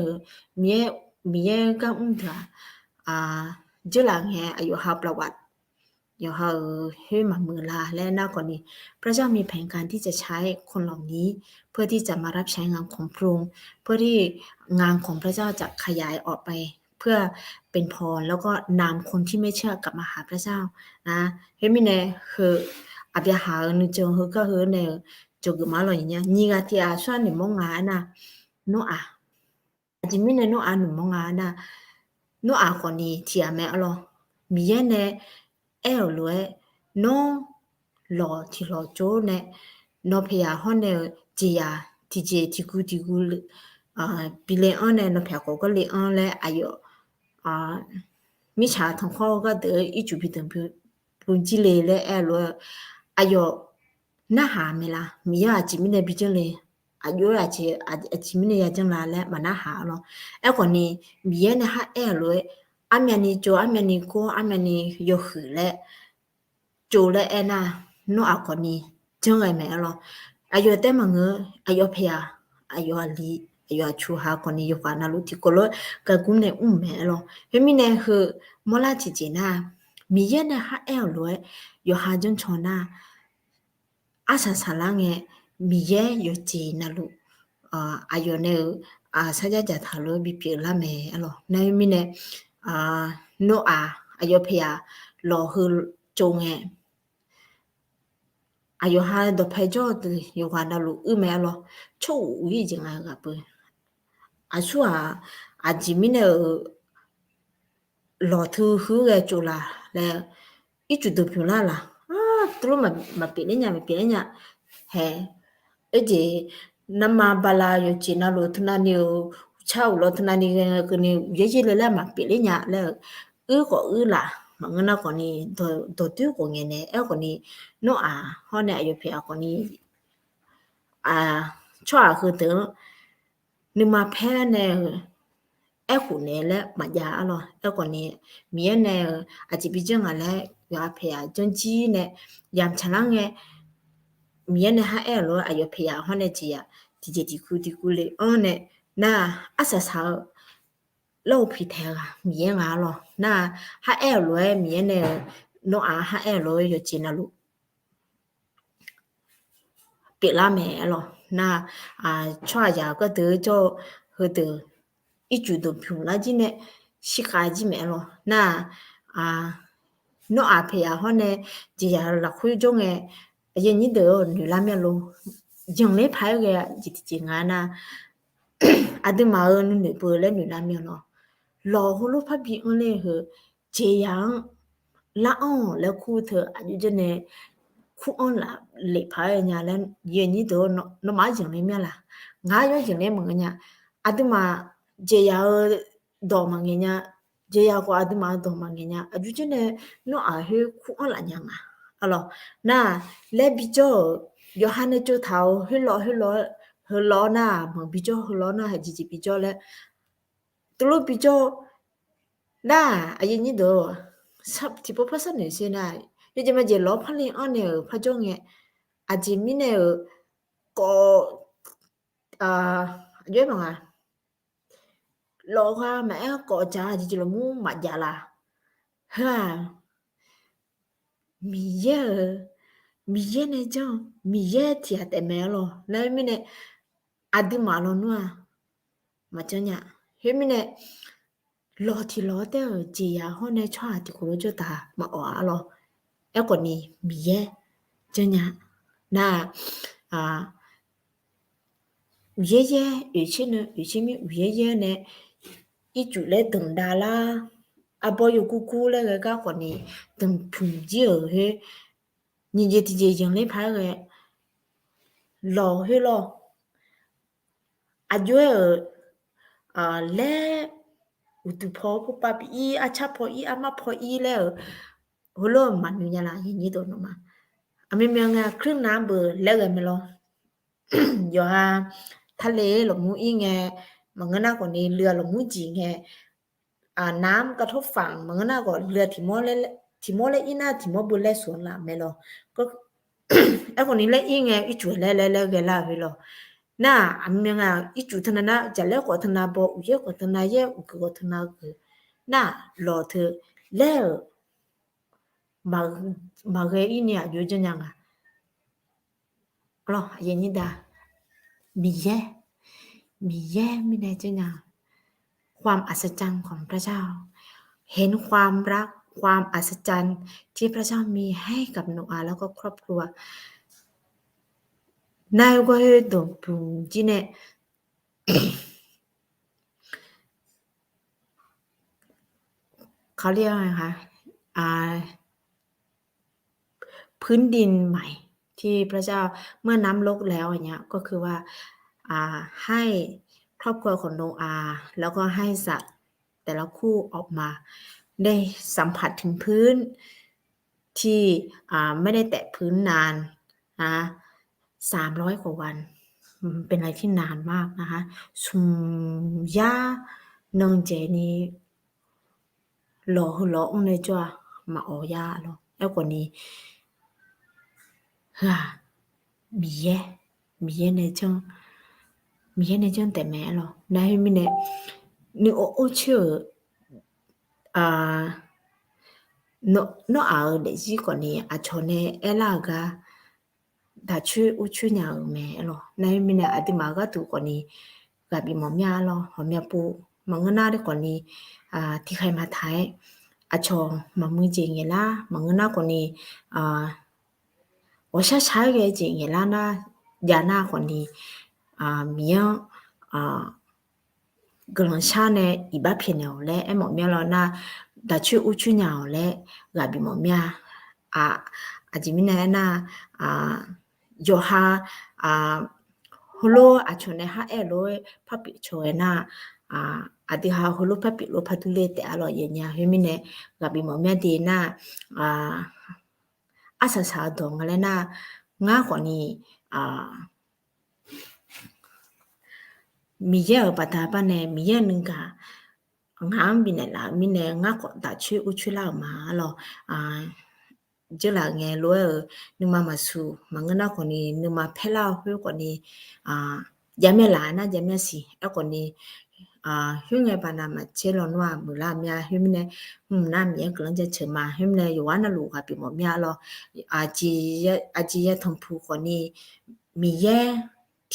มีเอกาอุ้งเถอะเจลังแฮอายุหาประวัติอย่าให้มามือลาและน่ากว่านี้พระเจ้ามีแผนการที่จะใช้คนเหล่านี้เพื่อที่จะมารับใช้งานของพระองค์เพื่อที่งานของพระเจ้าจะขยายออกไปเพื่อเป็นพรแล้วก็นำคนที่ไม่เชื่อกลับมาหาพระเจ้านะเฮ้ยมิเน่คืออาบยาหานึจงคือก็คือเนี่ยจงมาเลยเนี่ยนี่ก็ที่อาส่วนหนึ่งมองงานนะโนอาจิมิเน่โนอาหนึ่งมองงานนะโนอาคนนี้ที่อาแม่อะไรมีเนี่ยအဲလိုနော်လော်တီလော်ကျိုးနဲ့နော်ဖျာဟောနဲ့ဂျီယာတီကူဘီလန်အောင်နဲ့နော်ဖျာကိုကလေးအောင်လဲအယောမိချာထုံခေါ်ကတဲ့အီချူပီတံပုံကြည့်လေအဲလိုအယောနာဟာမလားမိယာဂျီမီနဲ့ဘီကျလေအယောရချေအဂျီမီနဲ့ရကျန်လာလဲမနာဟာလောအဲ့ခေါနီမိရဲ့နဲ့ဟာအဲလိုအမြနီဂျိုအမြနီကိုအမြနီယခလေဂျိုလေအနာနိုအခေါနီဂျုံရမယ်လောအယောတဲမငအယောဖယာအယောလီအယောချူဟာခေါနီယောကနာလူတီကိုလကကုနေဥမဲလောဟမီနေဟမလာချီချီနာမိရဲ့နဲ့ဟာအဲလိုယောဟာဂျွန်ချောနာအဆာဆာလာငယ်မိရဲ့ယောချီနာလူအယောနေဆာကြကြထားလို့ပြပြလာမယ်အဲ့လိုနိုင်မီနဲ့နိုအယောဖယာလောဟဂျုံငယ်အယောဟာဒဖိုင်ဂျောတယောကနာလူဥမဲလောချို့ဝီဂျင်ကပအဆူအဂျီမီနေလောထူဟူရဲ့ကျလာလေအချူဒပူလာသူတို့မပြင်းညာဟဲအဲ့ဒီနမဘလာယချီနာလို့ထနာနီချောက်လို့ထနာနီကနေရေးရေးလဲမပြင်းညာလဲကိုလာမငနာကိုနီဒတူကိုငနေအဲ့ကိုနီနိုဟောနေအယဖေအကိုနီချွာคือတဲ့နမဖဲနေအဲ့ခုနေလဲမကြာအလောအဲ့ကိုနီမြဲနေအကြည့်ပြင်းကလည်းရဖေအကျွန်းကြီးနဲ့ရမ်ချလန်းရဲ့မြဲနေဟာအဲ့လိုအယဖေဟောနေကြီးရဒီကူလေအော်နဲ့နာအဆဆာလောက်ဖိထဲကမြဲငါလောနာဟာအဲ့လိုမြဲနေနော်ဟာအဲ့လိုရချင်လို့ပြလာမယ်လောနာချွာရကတဲ့ကြောဟတဲ့အကျူတို့ဖြူလာကြီးနဲ့ရှိခါကြီးမယ်လောနာနော်အဖေဟောနေကြည်ရလခွေးကြုံရဲ့အရင်ကြီးတော့နူလာမြလို့ဂျုံလေးဖိုင်ရဲ့ဒီငါနာအဒမအနုနေပေါ်လဲနူလာမြလို့လောဟလို့ဖပ်ပြီးအင်းလေးဟဂျေယံလာအောင်လဲခုသအညကျနေခုအောင်လာလေဖိုင်ညာလဲရင်ကြီးတော့နမဂျုံလေးမြလားငါရွဂျုံလေးမငညာအဒမ 제야 도망이냐 제야고 아드마 도망이냐 아주 전에 너 아해 쿠얼라냐가 알로 나 레비죠 요한네 조 타오 흘러나 뭐 비죠 흘러나 하지지 비죠래 뚫로 비죠 나 아이니도 삽 tipo 파선네 세나 요즘에 제 러팔리 언에 파종에 아지미네 거 왜 방아 lo hoa mẹ cọ cha chỉ là muốn mà dạ là ha mi ye này cho mi ye thì à mẹ lo lấy mi này adi mà lo nữa mà cho nhà hết mi này lo thì lo theo chỉ à hôm nay cho thì cũng cho ta mà ở lo em còn đi mi ye cho nhà na à ye ye ở trên mi ye này ít chủ lệ từng đà la à bao nhiêu cú lệ cái còn đi từng phun dưa hết nhìn vậy thì gì chẳng lấy phải rồi lò hết lo à dưới lẽ tụ phô bắp y à chắp phô y à má phô y lẽ hồ lô mà như nhà là như đó nó mà à mình nghe ครึ่งน้ำเบอร์แล้วกันไหมล่ะอยู่ฮะทะเลหลงมูอีไงมันก็น่ากว่านี้เรือหลงมูจีไงน้ำกระทบฝั่งมันก็น่ากว่าเรือที่มอเลยอีน่าที่มอบุเล่สวนละไหมล่ะก็ ไอ้คนนี้เล่อีไงอีจุเล่กันละไปล่ะน่าอันยังไงอีจุทนานะจะเล่กว่าทนาบอุเยกว่าทนาเยอุกว่าทนาคือน่ารอเธอเล่มาเกอีเนี่ยอยู่จังยังอ่ะล่ะอย่างนี้ดามีแย่มีในจังยังความอัศจรรย์ของพระเจ้าเห็นความรักความอัศจรรย์ที่พระเจ้ามีให้กับโนอาห์แล้วก็ครอบครัวนายก็เห็นตัวปุ่มจีเน่เขาเรียกอะไรคะพื้นดินใหม่ที่พระเจ้าเมื่อน้ำลดแล้วอย่างเงี้ยก็คือว่าให้ครอบครัวของโนอาห์แล้วก็ให้สัตว์แต่ละคู่ออกมาได้สัมผัสถึงพื้นที่ไม่ได้แตะพื้นนานนะ300 กว่าวันเป็นอะไรที่นานมากนะคะสุมยานงเจนี้หล่อองค์ในจ้ามาออยาหรอแล้วกว่านี้มีเย่ในจังแต่แม่หรอได้ไม่เนี่ยนึกโอเชื่อnó ở để gì còn nè chỗ này là cái đã chú nhà mẹ rồi nay mình là đi mà cái tụ còn nè gặp bị mỏng nhà rồi mỏng nhà pu mà ngân na đấy còn nè thì khai mà thái chỗ mà mình chỉ nghe là mà ngân na còn nè我下查个钱个啦那呀那còn nè miếng个人下呢一百片了嘞，哎毛面了那打去乌去鸟嘞，个比毛面这边呢那有哈葫芦像呢哈哎罗拍比出来那的哈葫芦拍比罗拍出来的了人家后面呢个比毛面的那啥动个嘞那我可呢มีเยอะปัตตาปะเนี่ยมีเยอะนึงกะงามบินละมิเนี่ยงาก็ตาช่วยอุช่วยเรามาหรอเจอละไงรู้นึกมาสู่มันก็น่าคนนี้นึกมาเพล่าเพื่อคนนี้ยามเมลานะยามเมสิแล้วคนนี้หิ้งไงปานามาเชลอนว่ามือลามีหิ้งเนี่ยน้ามีกำลังจะเชิญมาหิ้งเนี่ยอยู่ว่าน่าลูกค่ะปีหมดมีหรอจีทำผู้คนนี้มีเยอะ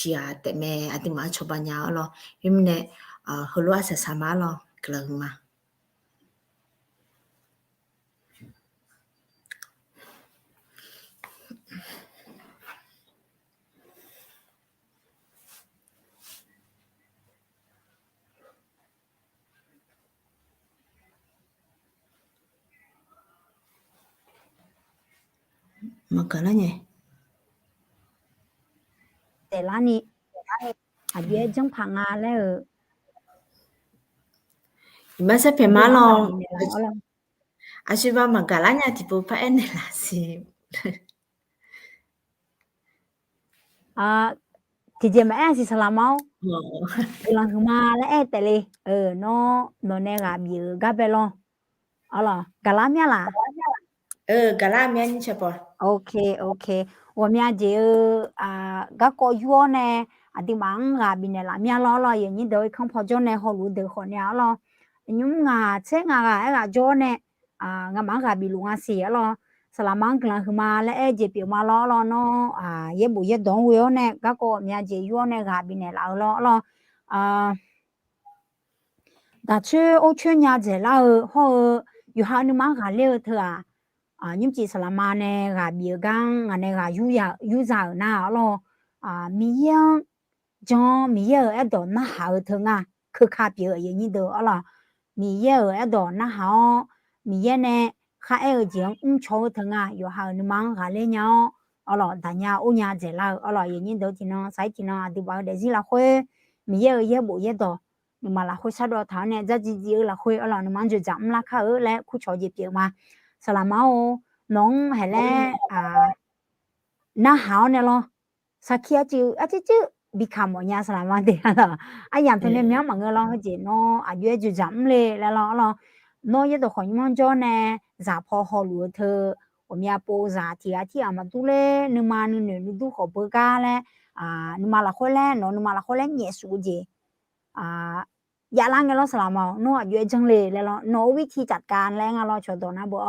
ที่แต่แม่ที่มาชอบปัญญาหรอหิ้งเนี่ยฮัลโหลอาศัยสามาหรอกลังมาMakalanya. Để lá ni à bia trong phẳng à lẽ มาซะเพมาล Adima อง gabi ne la olo อาชีวะมาgalanya tipo pa ene la si tije ma si salamau oh gelang huma la tele no ne gabi gabelo olo galamya la galanya ni chepo okay 我们就个个月呢地方gabi ne la mya lo ye ni do khang pho jo ne ho lu de ho nya lo nhum nga che nga ga jo ne nga ma gabi lu nga si lo salamang gelang huma la je pi ma lo no ye bu ye dong we ne ka ko mya je yo ne gabi ne la lo da che o che nya je la ho yu ha ni ma ga le thua nhưng chỉ là mà nè gà bìa gang anh này gà yu za na lo mi yang cho mi ye ở đó na hao thường cứ khá bìa ở như đó là mi ye ở đó na hao mi ye nè khá ở giang cho thường yo hao ni mang gà lên nhau là đại nhà ô nhà dễ là là như đó thì nó sai thì nó đi bảo để gì là khuê mi ye ở ye bộ ye đó nhưng mà là khuê sao đó thằng này ra gì là khuê là nó mang cho giảm là khá ở lại khu cho gì bìa mà Salamao nong hele na hao ne lo sakia chu become nya salama de la ayam thone mya ma ngelo ha je no ayue ju jam le la lo no ye do khon mon jo ne za pho ho lu the 我们也播啥题嘛都嘞，你妈你都好不干嘞你妈拉回来，no 你妈拉回来念书去อย่าล้างกันแล้วสลามเนาะอยู่จังเลยแล้วเนาะวิธีจัดการแรงเราชดนะบ่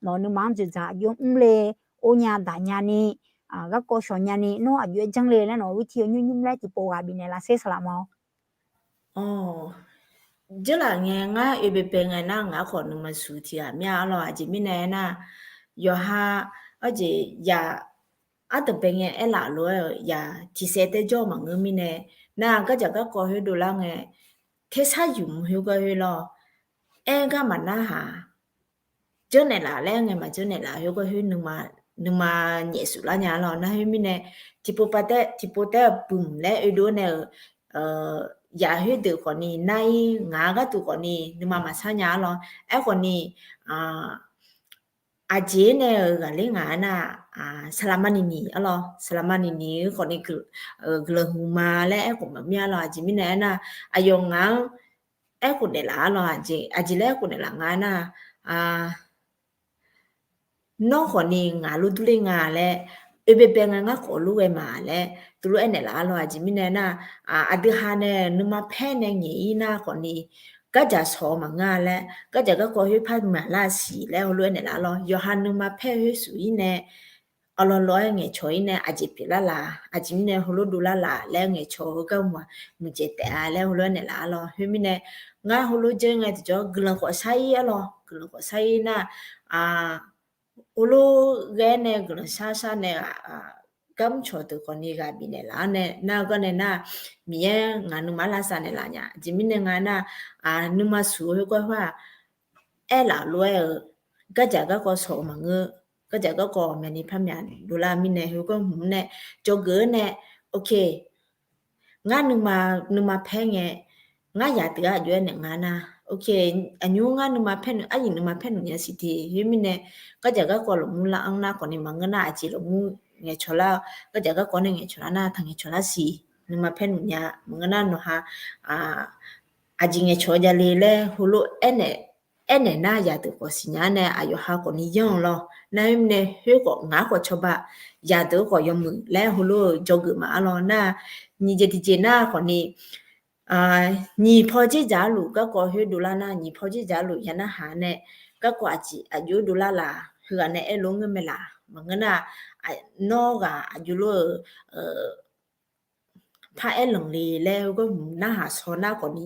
เนาะนึมันจะยุ่งเลยโอญาดาญานี่ก็โกชญานี่เนาะอยู่จังเลยแล้วเนาะวิธียุ่งแล้วที่โปกาบินละเสสลาม oh jela nge nga ebepe nga na nga kho no masuti a mya lo aji mine na yo ha aji ya ate pengen ela lo ya ti se te jo ma ngi mine na ga ja ga ko he do la nge thế sa yum hu ga he lo e ga ma na ha jo ne la le nge ma jo ne la hu ga hu nu ma nhẹ su la nya lo na he mine tipo te bum le e do ne ya hu de ko ni nai nga ga tu ko ni nu ma sa nya lo e ko ni aje ne ga le nga na salamani ni alo salamani ni ko ni glo huma le e ko ma mya lo aje mi ne na ayo nga e ko de la lo aje le ko de la nga na no ko ni nga lu du le nga le ebe pe nga ko lu e ma le tu lu e ne la lo aje mi ne na ade ha ne nu ma phe ne ngi na ko ni ka ja so ma nga le ka ja ka ko hu pha ma la si le lu e ne la lo yo ha nu ma phe hu su yi ne alo lo nge choi ne aje pi la aje mi ne hu lu du la le nge cho ka ma mu je te a le hu lu ne la lo hu mi ne nga hu lu je nge jo glo ko sai alo glo ko sai na ulu gene glo sa ne cắm cho từ con đi gặp bị này là nè na con này na mía ngà nu má la sa này là nhá chỉ mình ngà na nu má suy qua hoa e là lúa cái chả có sổ mà ngơ cái chả có mẹ ni phàm nhá đô la mình này có hùm nè cho gỡ nè ok ngà nu má phê nghe ngà giả từ à duyên nè ngà na ok anh nhung ngà nu má phê anh nu má phê nhá xí thì hiểu mình nè cái chả có lồng la ăn na còn ni mà ngà na chỉ lồng nghe cho la cái giờ có nên nghe cho na thằng nghe cho la si nhưng mà pen nya mengana no ha aji nghe cho ja le hulu ene na ya tu ko si nya ne ayo ha ko ni yong lo na ne hu ko nga ko cho ba ya tu ko yom mu le hulu jo gu ma lo na ni je ti je na ko ni ni pho ji ja lu ka ko hu du la na ni pho ji ja lu ya na ha ne ka ko aji ayu du la hu ne e lo nge me la mengana no ga ajulo pha e long le le ko na ha so na ko ni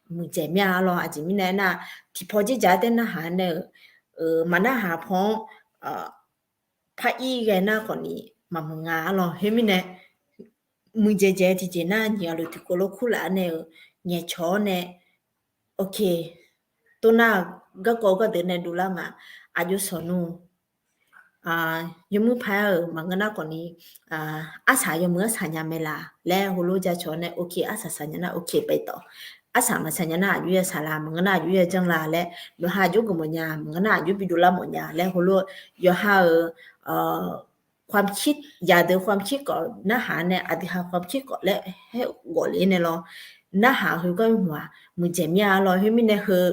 mu je mya lo a ji mi na na ti pho ji ja de na ha ne ma na ha phon pha i ge na ko ni ma mu nga lo he mi ne mu je ti je na nya lo ti ko lo khu la ne nye cho ne okay to na ga ko ga de ne du la ma a ju so nu yumu phai mangana ko ni asa yumu sanya mela le hulu ja chone okay asa sanya na okay pe to အဆာမချညာနာယူရဆာလာမငနာယူရကျန်လာလဲလူဟာယုကမညာမငနာယူပြီးဒူလာမညာလဲဟလို့ရဟာความคิดอย่าเดินความคิดก่อนนะหาเนี่ยอธิหาความคิดก่อนและให้ก่อนเลยเนี่ยรอนะหาคือก็หัวมือเจ็บยาลอยให้มิเนี่ยคือ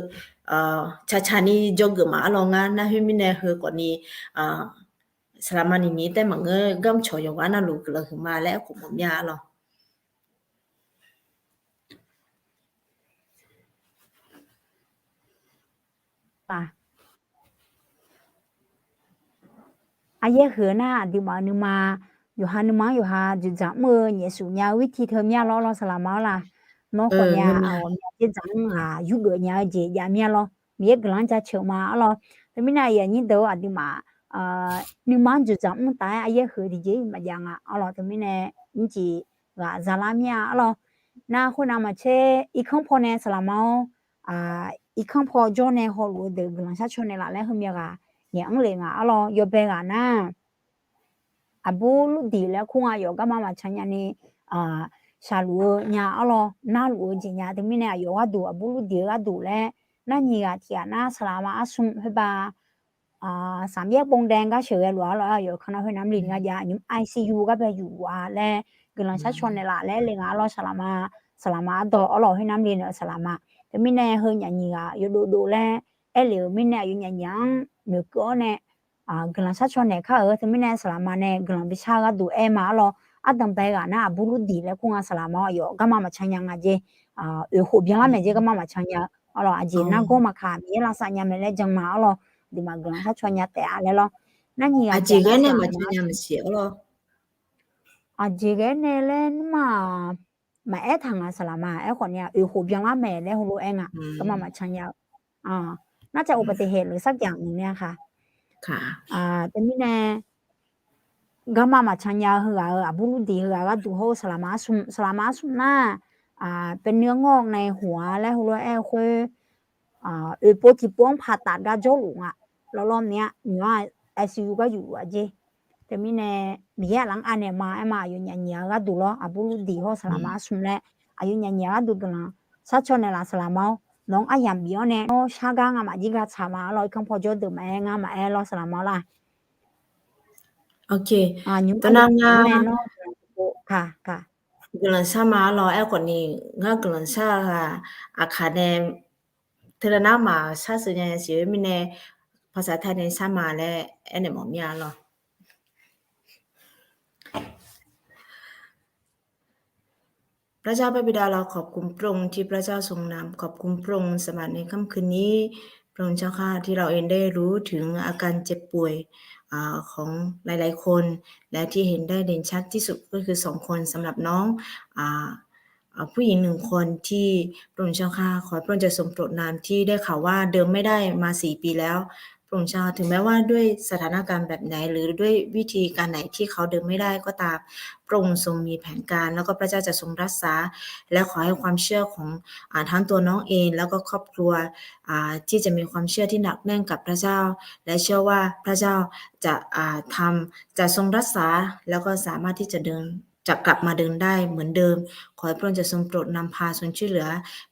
ชานี่จกมาลองงานนะให้มิเนี่ยคือก่อนนี้สลามานี่มีแต่มันก็กำชอยว่าน่ารู้ก็คือมาแล้วกูผมยาลอป่ะอาเยเหอหน้าดิมานึมาอยู่หานึมาอยู่หาจุดจับมือเนี่ยสุญญาวิธีเธอเนี่ยล้อสลามเอาล่ะน้องคนเนี่ยเอาเนี่ยจังยุกเนี่ยเจียเนี่ยล้อมีกำลังจะเชื่อมาล้อแต่ไม่น่าอย่างนี้เด้อดิมานึมาจุดจับมือตายอาเยเหอดีเจมาอย่างเอาล่ะแต่ไม่แน่นี่จีว่าซาลามีเอาล่ะน้าคนน่ะมาเชอีกครั้งพอเนี่ยสลามเอาอีกครั้งพอจอเนี่ยฮอลลูเดกำลังจะชวนเนี่ยละแล้วเขามีอะไรอย่างเลยเอาล่ะยอเบกนะอาบูลุดีแล้วคงอายุก็มาชันยันนี่ชาลูเนี่ยอ๋อน่าลูจริงเนี่ยแต่ไม่เนี่ยอายุก็ดูอาบูลุดีก็ดูแล้วนั่นนี่ก็ที่น่าสลามาสุ่มให้บ่าสามแยกปงแดงก็เฉยหลัวแล้วอายุขณะให้น้ำลินก็ยาอยู่ ICU ก็ไปอยู่แล้วกำลังชัดชวนเนี่ยละแล้วเลยก็อ๋อสลามาต่ออ๋อให้น้ำลินสลามาแต่ไม่เนี่ยเฮยอย่างนี้ก็อยู่ดูแล้วเหลียวไม่เนี่ยอยู่อย่างเนื้อก้อนเนี่ยกำลังชัดชวนเนี่ยค่ะแต่ไม่แน่สลามาเนี่ยกำลังไปชาก็ดูมาล้อดังไปกันนะบุรุษดีแล้วคงสลามาอยู่ก็มาชันยังเจหัวเบี้ยละเมเจก็มาชันยังล้อเจน่าก็มาขามีละสัญญาไม่เล่จังมาล้อดีมากำลังชัดชวนเนี่ยแต่อะไรล้อนั่นนี่เจก็เนี่ยมาชันยังไม่เสียล้อเจก็เนี่ยเล่นมาทางสลามาคนเนี่ยหัวเบี้ยละเมแล้วหัวเองก็มาชันยังน่าจะอุบัติเหตุหรือสักอย่างหนึ่งเนี่ยค่ะค่ะแต่ไม่แน่ก็มาชันยาเหรอบุรุษดีเหรอก็ดูเขาสลามาสุ่มหน้าเป็นเนื้องอกในหัวและหัวคุยปวดที่ป้องผ่าตัดก็โจหลุงแล้วรอบเนี้ยหนูว่า ICU ก็อยู่เจแต่ไม่แน่มีหลังอันเนี่ยมาอยู่เนี่ยก็ดูแล้วบุรุษดีเขาสลามาสุ่มแล้วอายุเนี่ยก็ดูกันละสักชนในละสลามาน้องอย่างเบียวเนี่ยชากังมาจีก็ชามาเราคำพอจดมามาเราสลามละโอเคตอนนั้นค่ะกลังชามาเราคนนี้กลังชาอาคาเนมเทเลนามาชาสุญญาเสียมิเนภาษาไทยในชามาและเนี่ยหมอมีอะไรพระเจ้าพระบิดาเราขอบคุณพระองค์ที่พระเจ้าทรงนำขอบคุณพระองค์สำหรับในค่ำคืนนี้พระองค์เจ้าค่ะที่เราเองได้รู้ถึงอาการเจ็บป่วยของหลายๆคนและที่เห็นได้เด่นชัดที่สุดก็คือ2คนสำหรับน้องผู้หญิง1คนที่พระองค์เจ้าค่ะขอพระองค์จะทรงโปรดนามที่ได้ข่าวว่าเดิมไม่ได้มา4 ปีแล้วพระองค์เจ้าถึงแม้ว่าด้วยสถานการณ์แบบไหนหรือด้วยวิธีการไหนที่เขาเดินไม่ได้ก็ตามพระองค์ทรงมีแผนการแล้วก็พระเจ้าจะทรงรักษาและขอให้ความเชื่อของทั้งตัวน้องเองแล้วก็ครอบครัวที่จะมีความเชื่อที่หนักแน่นกับพระเจ้าและเชื่อว่าพระเจ้าจะจะทรงรักษาแล้วก็สามารถที่จะกลับมาเดินได้เหมือนเดิมขอให้พระองค์จะทรงโปรดนำพาทรงช่วยเหลือ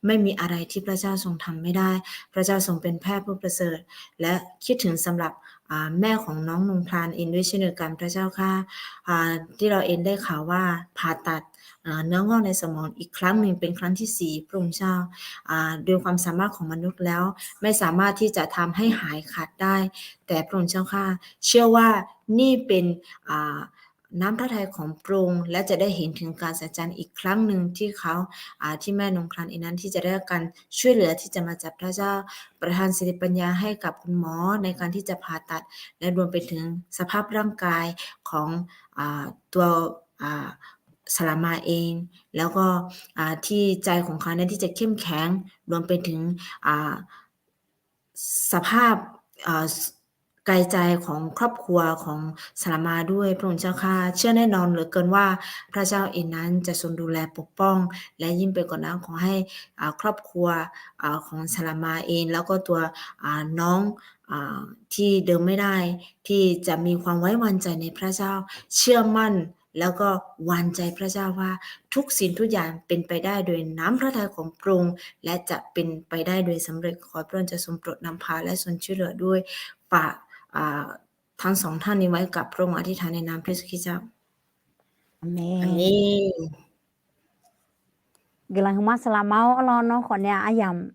ไม่มีอะไรที่พระเจ้าทรงทำไม่ได้พระเจ้าทรงเป็นแพทย์ผู้ประเสริฐและคิดถึงสำหรับแม่ของน้องนงพลานเองด้วยเช่นเดียวกันพระเจ้าค่ะที่เราเองได้ข่าวว่าผ่าตัดเนื้องอกในสมองอีกครั้งหนึ่งเป็นครั้งที่4พระองค์เจ้าด้วยความสามารถของมนุษย์แล้วไม่สามารถที่จะทำให้หายขาดได้แต่พระองค์เจ้าค่ะเชื่อว่านี่เป็นน้ำพระทัยของพระองค์และจะได้เห็นถึงการสัจจันอีกครั้งหนึ่งที่เขาที่แม่นงครันเองนั้นที่จะได้การช่วยเหลือที่จะมาจากพระเจ้าประทานสติปัญญาให้กับคุณหมอในการที่จะผ่าตัดและรวมไปถึงสภาพร่างกายของตัวสลามาเองแล้วก็ที่ใจของเขาเนี่ยที่จะเข้มแข็งรวมไปถึงสภาพกายใจของครอบครัวของสลามาด้วยพระองค์เจ้าค่ะเชื่อแน่นอนเหลือเกินว่าพระเจ้าเองนั้นจะทรงดูแลปกป้องและยิ่งไปกว่านั้นขอให้ครอบครัวของสลามาเองแล้วก็ตัวน้องที่เดินไม่ได้ที่จะมีความไว้วางใจในพระเจ้าเชื่อมั่น แล้วก็วางใจพระเจ้าว่าทุกสิ่งทุกอย่างเป็นไปได้โดยน้ำพระทัยของพระองค์และจะเป็นไปได้โดยสำเร็จขอพระองค์จะทรงโปรดนำพาและทรงช่วยเหลือด้วยฝากทั้งสองท่านนี้ไว้กับพระองค์อธิษฐานในนามพระเยซูคริสต์เจ้า อาเม อาเม น น gelang huma selamau lo nó còn nhà ayam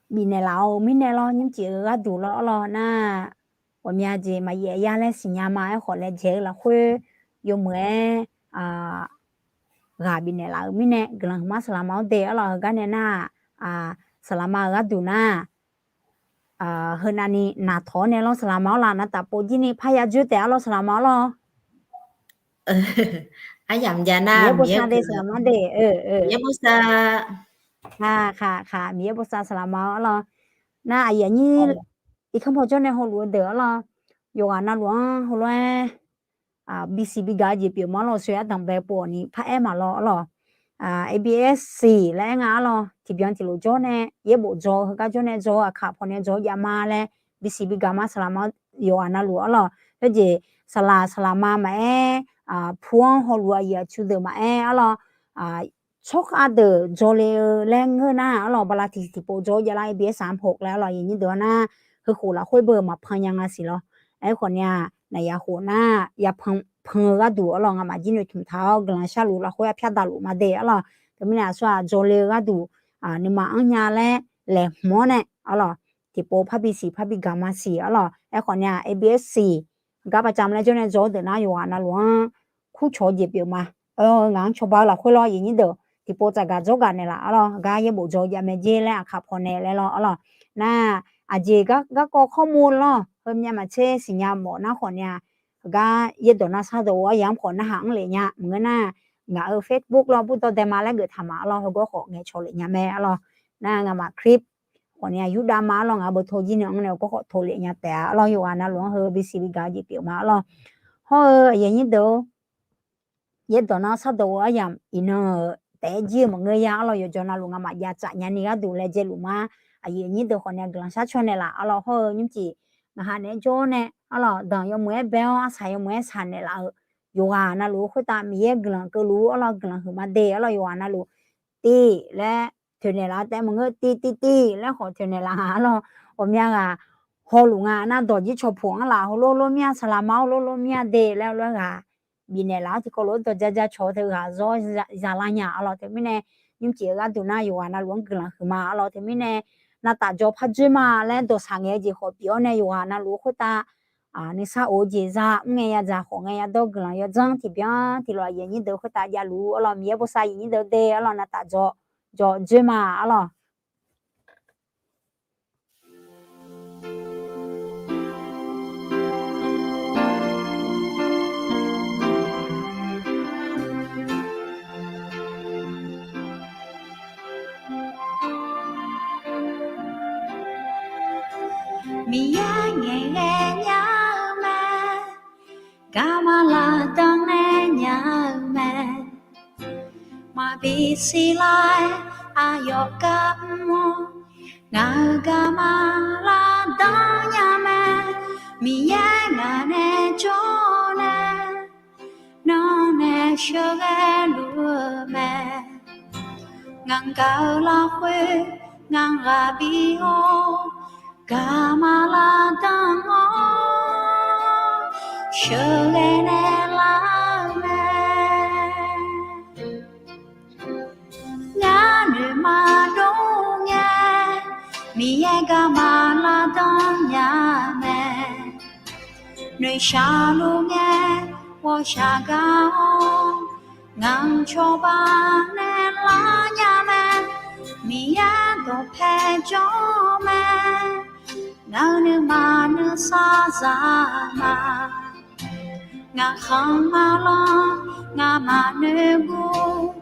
bị này lão mình này lo những chị ở đủ lo na ở nhà gì mà ye ya lên sinh nhà mà họ lên chơi là khuê dùng mẹ gà bị này lão mình này gelang huma selamau de lo cái này na selama ở đủ na hơn anh na thọ này lo selamau là na tập bố gì phaya chưa té lo selamau lo อาหยำยานา Mia เมีย bosa เก de ลือ selama de เมียบุษา ค่ะ Mia bosa selama lo na aya ni i không ho cho ne ho lu de lo yo na lu ho lo BCB ga ji pi ma lo swe dang be po ni pha e ma lo ABSC และงาlo ti bian ti lo jo ne ye bo jo ga jo ne jo kha pho ne jo ya ma le BCB ga ma selama yo na lu lo le je selama ma phuang ho lu ya chu de ma lo chok de jo le leng na lo bala ti po jo ya la ABS 36แล้วlo yin ni de na คือขู่ละค่อยเบอร์มาพังยังอ่ะสิเหรอไอ้คนเนี่ยในยาหัวหน้าอย่าพังก็ดูลองอ่ะมาจินถุงเท้ากลางชาลูละค่อยพิจารณามาเดะล่ะแต่ไม่น่าชัวโจเลก็ดูนี่มาอันยาแหละหมอเนี่ยล่ะที่โปพับบีซีพับบีกามาซีล่ะไอ้คนเนี่ย ABSC ก็ประจำแล้วเจ้าเนี่ยโจเดน่าอยู่อ่ะนะหลวงคู่โชว์เย็บอยู่มางานชาวบ้านละค่อยรออย่างนี้เด้อที่โปจะกาโจกันเนี่ยล่ะล่ะก็ยังบ่โจยาเมเจแล้วขับคนเนี่ยแล้วล่ะน่าอาเจก็ข้อมูลล่ะเพิ่มเนี่ยมาเช่สิญญาหมอนะคนเนี่ยก็ยึดตัวน่าซาตัวย้ำคนนะหังเลยเนี่ยเหมือนน่ะงาFacebook เราพูดตัวเดมาแล้วเกิดทำมาเราก็ขอเงี้ยโชว์เลยเนี่ยแม่เราน่างามาคลิปคนเนี่ยยุดามาเรางาเบอร์โทรยินเนี่ยเราก็ขอโทรเลยเนี่ยแต่เราอยู่อันนั้นหลวงเฮอบิสิบิกาจีเปียวมาเราเฮ้ยอย่างนี้เด้อยึดตัวน่าซาตัวย้ำอินเนอร์แต่จีมันเงยเราอยู่จนเราลงมายาจ่ายเนี่ยนี่ก็ดูแลเจลุมาอายุนี้ตัวคนเนี่ยกลางชาชนเนี่ยละเราเฮอยิ่งจีนะคะเนี่ยโจเนี่ยเราดังยมเมื่อเบลอาศัยยมเมื่อสันเนี่ยละอยู่อ่ะนะรู้คุยตามมีกลางก็รู้เรากลางคือมาเดเราอยู่อ่ะนะรู้ตีและถึงเนี่ยละแต่มึงก็ตีแล้วขอถึงเนี่ยละเราผมยังฮอลุงอ่ะนะดอจิชอบผงละฮอโลเมียสลามาโลเมียเดแล้วบินเนี่ยละที่ก็รู้ตัวจะชอบเธอโจจะละเนี่ยเราแต่ไม่เนี่ยยิ่งจีก็ดูน่าอยู่อ่ะนะหลวงกลางคือมาเราแต่ไม่เนี่ย那大家拍剧嘛，来都上眼睛好表呢，有啊，那如果打你啥欧几啥，我呀咋好，我呀都个人要整这边，这了人家都会大家路，了面不啥人家都得，了那大家叫剧嘛，了。mi ya nghe nghe nhớ mẹ ca mà là đang nghe nhớ mẹ mà bị xì lại ayo cặp mô ngà ca mà là đang nhớ mẹ mi ya ngà nè cho nè nó nè cho ghé lúa mẹ ngang cao la khuê ngang gà bi ô Kamala tango shogene la me nganu ma dong ya mi ye kamala dong ya me nui sha lu nghe wo sha ga ngang cho ba ne la ya me mi ya do pe jo me ngao nữ mà nữ xa ra mà ngà khang mà lo ngà mà nữ gu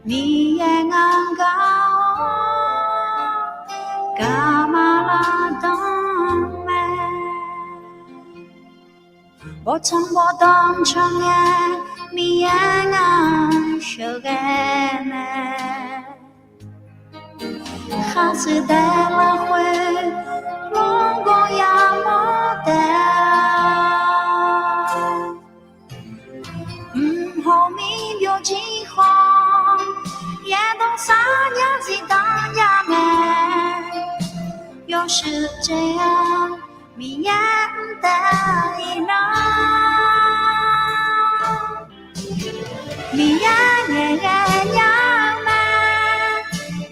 mi ye ngang gao ca mà la dong mẹ bo dong trong ye mi ye ngang sho ge mẹ khá sự đe la khuê Longo ya mote 是这样，迷眼的一脑，迷眼眼眼呀么，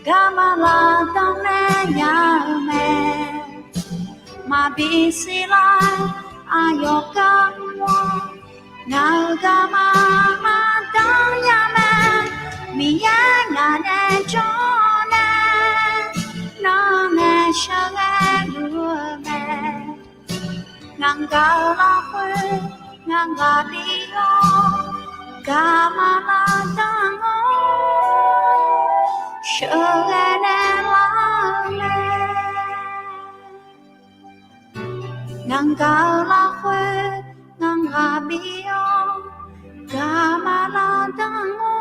干嘛啦当然呀么，嘛比起来啊有个我，那个嘛嘛当呀么，迷眼那那种。相爱路me ngang cao la khuê ngang gà đi o cả mà la đang o sợ nghe la me ngang cao la khuê ngang gà đi o cả mà la đang o